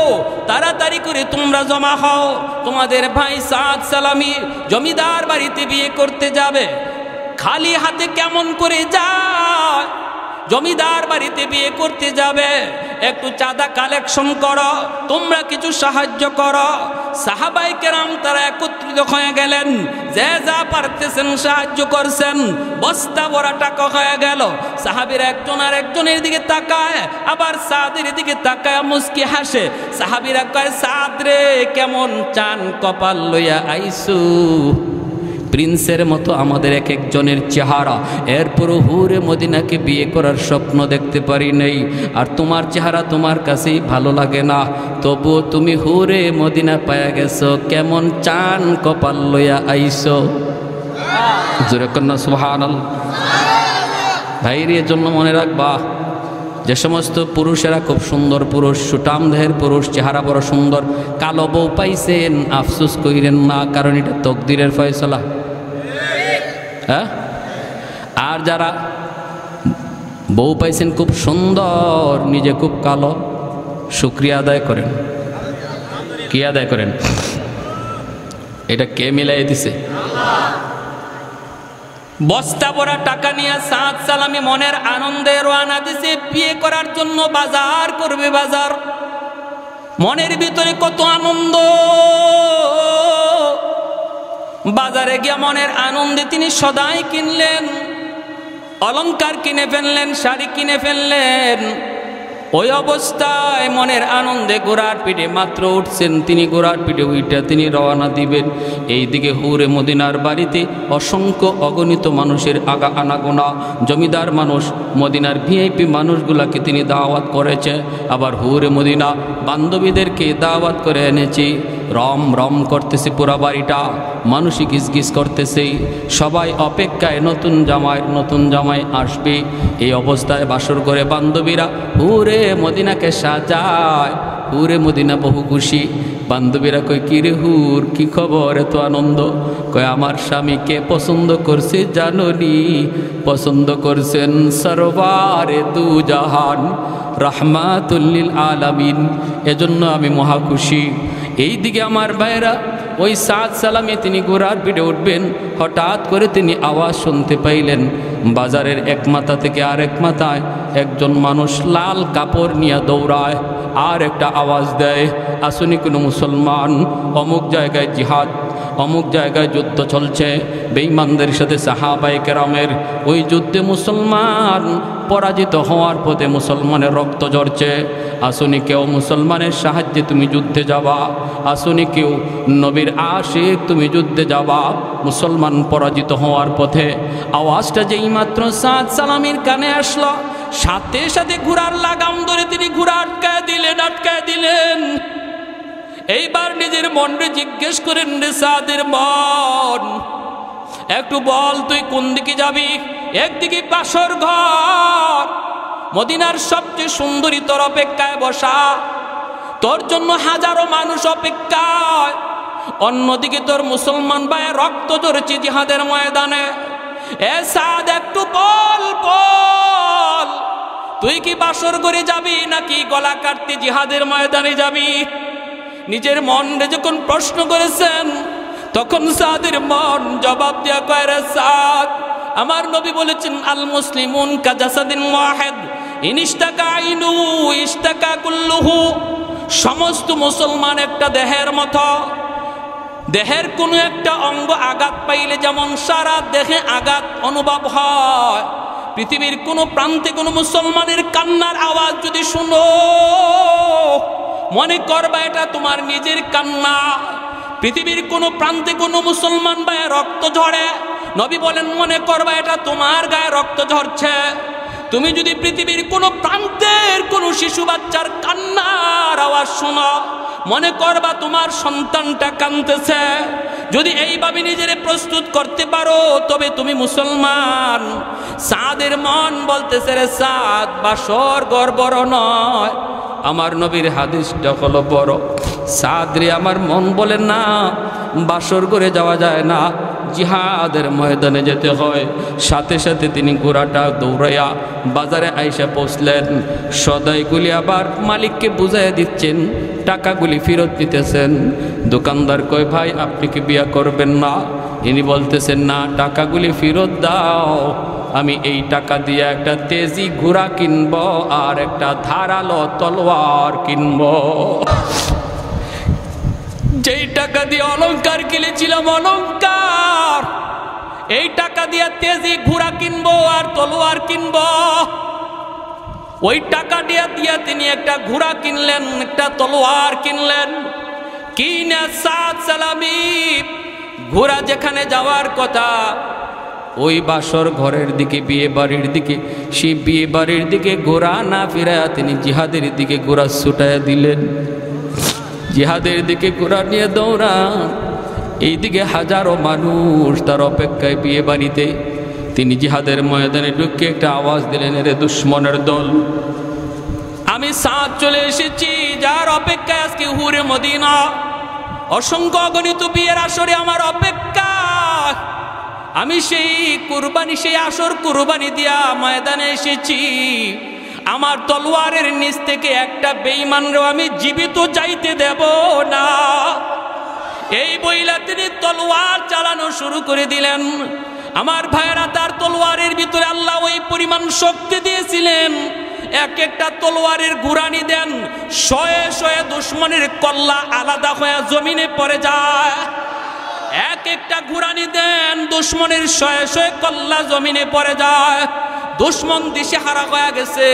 তাড়াতাড়ি করে তোমরা জমা হও, তোমাদের ভাই সাদ সালামি জমিদার বাড়িতে বিয়ে করতে যাবে। খালি হাতে কেমন করে যায়, জমিদার বাড়িতে বিয়ে করতে যাবে, একটু চাঁদা কালেকশন করো, তোমরা কিছু সাহায্য করো। সাহাবায়ে কেরাম তারা একত্রিত হয়ে গেলেন, যে যা পারতেছেন সাহায্য করছেন। বস্তা ভরা টাকা হয়ে গেল। সাহাবীরা একজন আর একজনের দিকে তাকায়, আবার সাদের দিকে তাকায় মুস্কি হাসে। সাহাবীরা কয়, সাদ রে কেমন চান কপাল লইয়া আইসু, প্রিন্সের মতো আমাদের এক একজনের চেহারা, এরপরও হুরে মদিনাকে বিয়ে করার স্বপ্ন দেখতে পারি নাই, আর তোমার চেহারা তোমার কাছেই ভালো লাগে না, তবুও তুমি হুরে মদিনা পায়া গেছো, কেমন চান কপাল লইয়া আইসো। জোরে কন্যা সুবহানাল্লাহ। ভাইরে জন্য মনে রাখবা, যে সমস্ত পুরুষেরা খুব সুন্দর পুরুষ, সুটাম দেহের পুরুষ, চেহারা বড় সুন্দর, কালো বউ পাইছেন আফসোস কইরেন না, কারণ এটা তকদিরের ফয়সালা। হ্যাঁ, আর যারা বউ পাইছেন খুব সুন্দর, নিজে খুব কালো, শুকরিয়া আদায় করেন। কি আদায় করেন? এটা কে মিলাই দিছে? বস্তা ভরা টাকা নিয়ে সাদ সালামি মনের আনন্দে রওনা দিছে বিয়ে করার জন্য, বাজার করবে বাজার। মনের ভিতরে কত আনন্দ, বাজারে গিয়ে মনের আনন্দে তিনি সদাই কিনলেন, অলংকার কিনে ফেললেন, শাড়ি কিনে ফেললেন। ওই অবস্থায় মনের আনন্দে ঘোড়ার পিঠে মাত্র উঠছেন তিনি, ঘোড়ার পিঠে উইটা তিনি রওনা দিবেন। এইদিকে হুরে মদিনার বাড়িতে অসংখ্য অগণিত মানুষের আনাগোনা, জমিদার মানুষ, মদিনার ভিআইপি মানুষগুলাকে তিনি দাওয়াত করেছে। আবার হুরে মদিনা বান্ধবীদেরকে দাওয়াত করে এনেছি। রম রম করতেছে পুরা বাড়িটা, মানুষই গিজগিজ করতেছে, সবাই অপেক্ষায় নতুন জামাই আসবে। এই অবস্থায় বাসর করে বান্ধবীরা হুরে মদিনাকে সাজায়। হুরে মদিনা বহু খুশি। বান্ধবীরা কয়, কি রে হুর, কি খবর, এত আনন্দ? কয়, আমার স্বামীকে পছন্দ করছে জাননি, পছন্দ করছেন সরওয়ারে দু জাহান রাহমাতুল লিল আলামিন, এজন্য আমি মহা খুশি। এইদিকে আমার ভাইরা, ওই সাদ সালামি তিনি ঘোড়ার পিঠে উঠবেন, হঠাৎ করে তিনি আওয়াজ শুনতে পাইলেন বাজারের এক মাথা থেকে আরেক মাথায় একজন মানুষ লাল কাপড় নিয়ে দৌড়ায়, আর একটা আওয়াজ দেয়, আসুনি কোনো মুসলমান, অমুক জায়গায় জিহাদ, অমুক জায়গায় যুদ্ধ চলছে বেঈমানদের সাথে সাহাবায়ে কেরামের। ওই যুদ্ধে মুসলমান পরাজিত হওয়ার পথে মুসলমানের রক্ত ঝরছে, আসুনি কেউ মুসলমানের সাহায্যে তুমি যুদ্ধে যাবা, আসুনি কেউ নবীর আশিক তুমি যুদ্ধে যাবা, মুসলমান পরাজিত হওয়ার পথে। আওয়াজটা যেই মাত্র সাদ সালামির কানে আসলো, সাথে সাথে ঘোড়ার লাগাম ধরে তিনি ঘোড়া আটকায় দিলেন। এইবার নিজের মনকে জিজ্ঞেস করেন, রে সাদের মন, একটু বল তুই কোন দিকে যাবি? একদিকে বাসর ঘর, মদিনার সবচেয়ে সুন্দরী তোর অপেক্ষায় বসা, তোর জন্য হাজারো মানুষ অপেক্ষায়, অন্যদিকে তোর মুসলমান ভাইয়ের রক্ত ঝরছে জিহাদের ময়দানে। এ সাদ, একটু বল, তুই কি বাসর ঘরে যাবি নাকি গলা কাটতে জিহাদের ময়দানে যাবি? নিজের মনরে যখন প্রশ্ন করেছেন, তখন সাদের মন জবাব দেয়া কয়, রে সাদ, আমার নবী বলেছেন, আল মুসলিমুন কাজাসাদিন ওয়াহিদ ইনিস্তাকা আইনু ইস্তাকা কুল্লুহু, সমস্ত মুসলমান একটা দেহের মতো। দেহের কোনো একটা অঙ্গ আঘাত পাইলে যেমন সারা দেহে আঘাত অনুভব হয়, পৃথিবীর কোনো প্রান্তে কোনো মুসলমানের কান্নার আওয়াজ যদি শুনো, মনে করবা এটা তোমার নিজের কান্না। পৃথিবীর কোনো প্রান্তে কোনো মুসলমান ভাইয়ের রক্ত ঝরে, নবী বলেন, মনে করবা এটা তোমার গায়ে রক্ত ঝরছে। তুমি যদি পৃথিবীর কোনো প্রান্তের কোনো শিশু বাচ্চার কান্নার আওয়াজ শোনো, মনে করবা তোমার সন্তানটা কাঁদতেছে। যদি এইভাবে নিজেরে প্রস্তুত করতে পারো তবে তুমি মুসলমান। সাদের মন বলতেছে, রে সাদ, বাসর ঘর বড় নয়, আমার নবীর হাদিসটা হলো বড়। সাদ রে, আমার মন বলে না, বাসর করে যাওয়া যায় না, জিহাদের ময়দানে যেতে হয়। সাথে সাথে তিনি ঘোড়াটা দৌড়াইয়া বাজারে আইসা পৌঁছলেন। সদাইগুলি আবার মালিককে বুঝাইয়া দিচ্ছেন, টাকাগুলি ফেরত নিতেছেন। দোকানদার কয়, ভাই আপনি কি বিয়া করবেন না? ইনি বলতেছেন, না, টাকাগুলি ফেরত দাও, আমি এই টাকা দিয়ে একটা তেজি ঘোড়া কিনব আর একটা ধারালো তলোয়ার কিনব। যেই টাকা দিয়ে অলংকার কিনেছিলাম অলংকার, এই টাকা দিয়ে তেজি ঘোড়া কিনবো আর তলোয়ার কিনবো। ওই টাকা দিয়ে তিনি একটা ঘোড়া কিনলেন, একটা তলোয়ার কিনলেন। কিনে সাদ সালামি ঘোড়া যেখানে যাওয়ার কথা, ওই বাসর ঘরের দিকে, বিয়ে বাড়ির দিকে, সেই বিয়ে বাড়ির দিকে ঘোড়া না ফিরায়া তিনি জিহাদের দিকে ঘোড়া ছুটাইয়া দিলেন। জিহাদের দিকে ঘোড়া নিয়ে দৌড়ান। এইদিকে হাজারো মানুষ তার অপেক্ষায় বিয়ে বাড়িতে। তিনি জিহাদের ময়দানে ঢুকে একটা আওয়াজ দিলেন, রে দুশ্মনের দল, আমি সাদ চলে এসেছি, যার অপেক্ষায় আজকে হুরে মদিনা। অসংখ্য অগণিত বিয়ের আসরে আমার অপেক্ষা। আমি সেই কুরবানি, সেই আসর কুরবানি দিয়া ময়দানে এসেছি। আমার তলোয়ারের নিচ থেকে একটা বেঈমানরেও আমি জীবিত যাইতে দেব না। এই বইলা তিনি তলোয়ার চালানো শুরু করে দিলেন। আমার ভাইয়েরা, তার তলোয়ারের ভিতরে আল্লাহ ওই পরিমাণ শক্তি দিয়েছিলেন, এক একটা তলোয়ারের ঘুরানি দেন, শয়ে শয়ে দুশ্মনের কল্লা আলাদা হয়ে জমিনে পড়ে যায়। এক একটা ঘুরানি দেন, দুশ্মনের শয়ে শয়ে কল্লা জমিনে পড়ে যায়। দুশ্মন দিশেহারা হয়ে গেছে,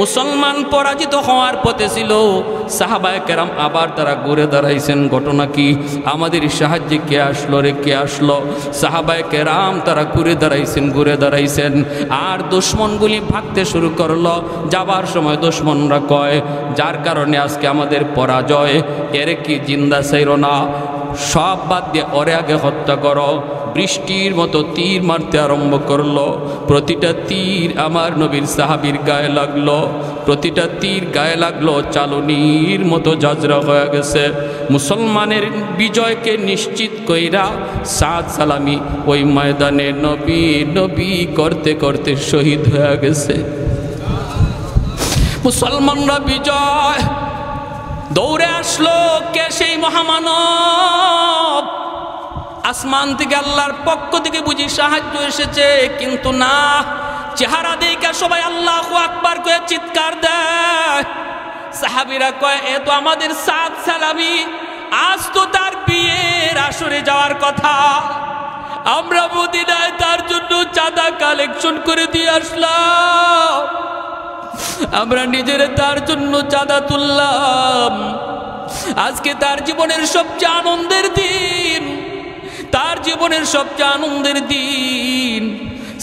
মুসলমান পরাজিত হওয়ার পথে ছিল। সাহাবায়ে কেরাম আবার তারা ঘুরে দাঁড়াইছেন, ঘটনা কি? আমাদের সাহায্যে কে আসলো রে, কে আসলো? সাহাবায়ে কেরাম তারা ঘুরে দাঁড়াইছেন। আর দুশ্মনগুলি ভাগতে শুরু করলো। যাবার সময় দুশ্মনরা কয়, যার কারণে আজকে আমাদের পরাজয়, এর কি জিন্দা চাইরো না, সব বাদ দিয়ে ওরে আগে হত্যা করো। বৃষ্টির মতো তীর মারতে আরম্ভ করলো। প্রতিটা তীর আমার নবীর সাহাবীর গায়ে লাগলো, প্রতিটা তীর গায়ে লাগলো, চালনির মতো জাজরা হয়ে গেছে। মুসলমানের বিজয়কে নিশ্চিত কইরা সাদ সালামি ওই ময়দানে নবী নবী করতে করতে শহীদ হয়ে গেছে। মুসলমানরা বিজয় দৌড়ে আসলো। কে সেই মহামানব? আসমান থেকে আল্লাহর পক্ষ থেকে বুঝি সাহায্য এসেছে, কিন্তু না, চেহারা দেখে সবাই আল্লাহু আকবার করে চিৎকার দেয়। সাহাবীরা কয়, এ তো আমাদের সাদ সালামি, আজ তো তার বিয়ের আসরে যাওয়ার কথা। আমরা মদিনায় তার জন্য চাঁদা কালেকশন করে দিয়ে আসলাম, আমরা নিজেরা তার জন্য চাঁদা তুললাম। আজকে তার জীবনের সবচেয়ে আনন্দের দিন, তার জীবনের সবচেয়ে আনন্দের দিন।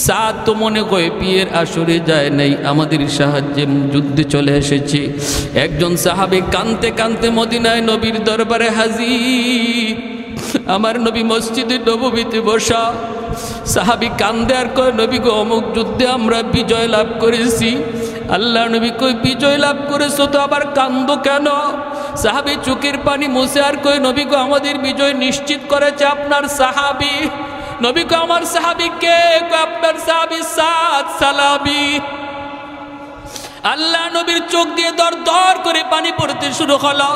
সাদ তো মনে হয় বিয়ের আসরে যায় নাই, আমাদের সাহায্যে যুদ্ধে চলে এসেছে। একজন সাহাবী কাঁদতে কাঁদতে মদিনায় নবীর দরবারে হাজির। আমার নবী মসজিদে নববীতে বসা। সাহাবী কান্দে আর কয়, নবী গো, অমুক যুদ্ধে আমরা বিজয় লাভ করেছি। আল্লাহ নবী কই, বিজয় লাভ করেছো তো আবার কান্দো কেন? সাহাবী চোখের পানি মুছে আর কই, নবী গো, আমাদের বিজয় নিশ্চিত করেছে আপনার সাহাবী। নবী গো, আমার সাহাবী কে? আপনার সাহাবী সাদ সালামি। আল্লাহ নবীর চোখ দিয়ে দর দর করে পানি পড়তে শুরু হলো।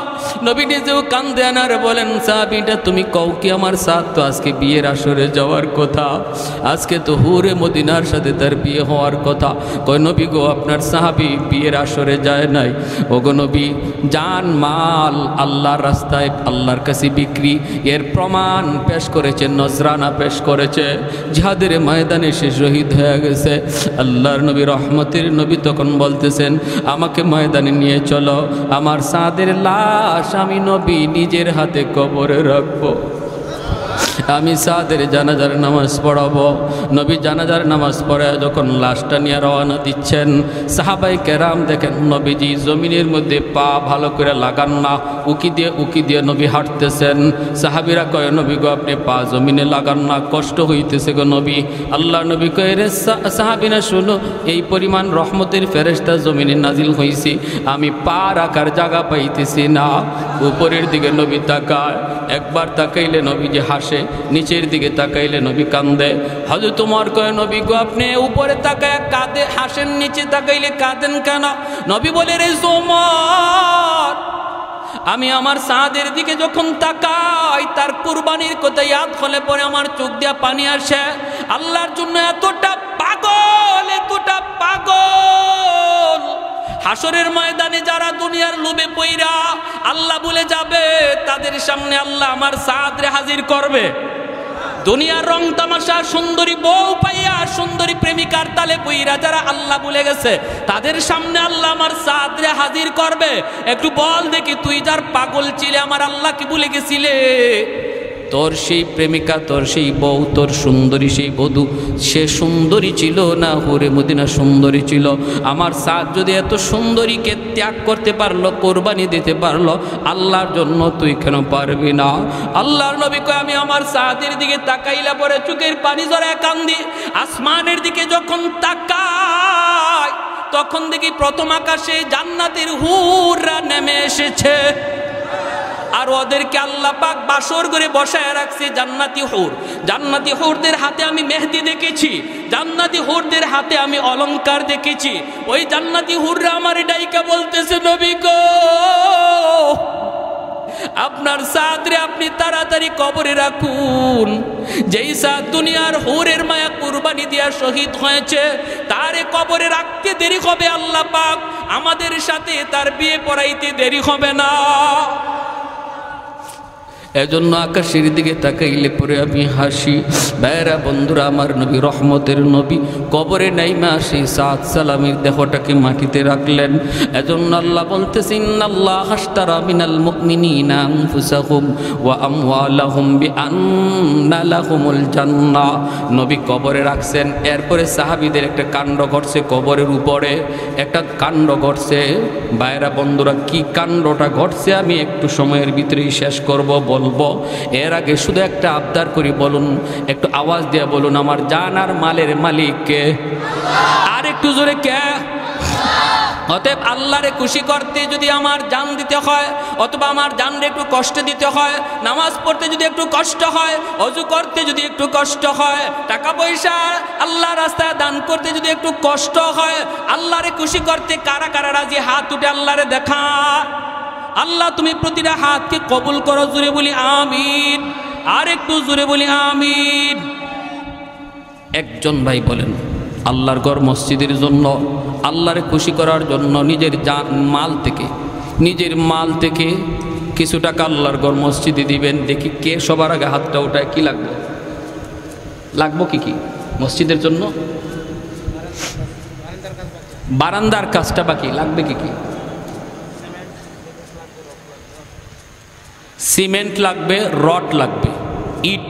নবী নিজেও কান্দে আনার বলেন, সাহাবীটা তুমি কও কি, আমার সাদ তো আজকে বিয়ের আসরে যাওয়ার কথা, আজকে তো হুরে মদিনার সাথে তার বিয়ে হওয়ার কথা। কয়, নবী গো, আপনার সাহাবী বিয়ের আসরে যায় নাই। ও গো নবী, জান মাল আল্লাহর রাস্তায় আল্লাহর কাছে বিক্রি, এর প্রমাণ পেশ করেছে, নজরানা পেশ করেছে। জিহাদের ময়দানে সে শহীদ হয়ে গেছে। আল্লাহর নবী রহমতের নবী তখন বলতে, আমাকে ময়দানে নিয়ে চলো, আমার সাদের লাশ আমি নবী নিজের হাতে কবরে রাখবো। আমি সাদের জানাজার নামাজ পড়াবো। নবী জানাজার নামাজ পড়ে যখন লাশটা নিয়ে রওনা দিচ্ছেন, সাহাবাই কেরাম দেখেন নবীজি জমিনের মধ্যে পা ভালো করে লাগান না, উকি দিয়ে নবী হাঁটতেছেন। সাহাবিরা কয়, নবী গো আপনি পা জমিনে লাগান না, কষ্ট হইতেছে গো নবী। আল্লাহ নবী কয়, রে সাহাবিনা শুনো, এই পরিমাণ রহমতের ফেরেশতা জমিনে নাজিল হইছি, আমি পা রাখার জায়গা পাইতেছি না। উপরের দিকে নবী তাকায়, একবার তাকাইলে নবীজি হাসে, নিচের দিকে তাকাইলে নবী কান্দে। হযরত ওমর কয়, নবী গো আপনি উপরে তাকায় কাঁদে হাসেন, নিচে তাকাইলে কাঁদেন কেন? নবী বলে, রে ওমর, আমি আমার সাদের দিকে যখন তাকাই তার কুরবানির কথা ইয়াদ হলে পরে আমার চোখ দিয়া পানি আসে। আল্লাহর জন্য এতটা পাগল, এতটা পাগল। হাসরের ময়দানে যারা দুনিয়ার লোভে পইরা আল্লাহ বলে যাবে, তাদের সামনে আল্লাহ আমার সাদরে হাজির করবে। দুনিয়ার রং তামাশা, সুন্দরী বউ পাইয়া সুন্দরী প্রেমিকার তালে পইরা যারা আল্লাহ বলে গেছে, তাদের সামনে আল্লাহ আমার সাদরে হাজির করবে। একটু বল দেখি, তুই যার পাগল ছিলে আমার আল্লাহ কি ভুলে গেছিলে? তোর সেই প্রেমিকা, তোর সেই বউ, তোর সুন্দরী সেই বধূ, সে সুন্দরী ছিল না হুরে মদিনা সুন্দরী ছিল? আমার সাদ যদি এত সুন্দরীকে ত্যাগ করতে পারলো, কোরবানি দিতে পারলো, আল্লাহর জন্য তুই কেন পারবি না? আল্লাহর নবী কয়, আমি আমার সাদের দিকে তাকাইলা পরে চোখের পানি জড়ায় কান্দি। আসমানের দিকে যখন তাকাই তখন দেখি প্রথম আকাশে জান্নাতের হুররা নেমে এসেছে, আর ওদেরকে আল্লাহ পাক বাসর করে বসায় রাখছে জান্নাতি হুর। জান্নাতি হুরদের হাতে আমি মেহেদি দেখেছি, জান্নাতি হুরদের হাতে আমি অলংকার দেখেছি। ওই জান্নাতি হুররা আমার ডাইকা বলতেছে, নবী গো আপনার সাদরে আপনি তাড়াতাড়ি কবরে রাখুন। যেই সাদ দুনিয়ার হুরের মায়া কুরবানি দিয়া শহীদ হয়েছে, তারে কবরে রাখতে দেরি হবে আল্লাহ পাক আমাদের সাথে তার বিয়ে পড়াইতে দেরি হবে না। এজন্য আকাশের দিকে তাকাইলে পরে আমি হাসি। ভাইরা বন্ধুরা, আমার নবী রহমতের নবী কবরে নাইমা সেই সাদ সালামের দেহটাকে মাটিতে রাখলেন। এজন্য আল্লাহ বলতেছেন, ইন্নাল্লাহ আশতারা মিনাল মুমিনিনা আনফুসাহুম ওয়া আমওয়ালাহুম বিআন্না লাহুমুল জান্নাহ। নবী কবরে রাখছেন। এরপরে সাহাবীদের একটা কাণ্ড ঘটছে, কবরের উপরে একটা কাণ্ড ঘটছে। ভাইরা বন্ধুরা, কি কাণ্ডটা ঘটছে আমি একটু সময়ের ভিতরেই শেষ করব, বলবো। এর আগে শুধু একটা আবদার করি, বলুন, একটু আওয়াজ দিয়ে বলুন, আমার জান আর মালের মালিক কে? আর একটু জোরে কে? অতএব আল্লাহরে খুশি করতে যদি আমার জান দিতে হয়, অথবা আমার জানরে একটু কষ্ট দিতে হয়, নামাজ পড়তে যদি একটু কষ্ট হয়, ওযু করতে যদি একটু কষ্ট হয়, টাকা পয়সা আল্লাহর রাস্তায় দান করতে যদি একটু কষ্ট হয়, আল্লাহরে খুশি করতে কারা কারা রাজি? হাত উঠে আল্লাহরে দেখা। আল্লাহ তুমি প্রতিটা হাতকে কবুল করো, জোরে বলি আমিন। আর একটু জোরে বলি আমিন। একজন ভাই বলেন, আল্লাহর ঘর মসজিদের জন্য, আল্লাহরে খুশি করার জন্য নিজের মাল থেকে কিছু টাকা আল্লাহর ঘর মসজিদে দিবেন। দেখি কে সবার আগে হাতটা ওঠায়। কি লাগবো কি মসজিদের জন্য? বারান্দার কাজটা বাকি, লাগবে কি? সিমেন্ট লাগবে, রড লাগবে, ইট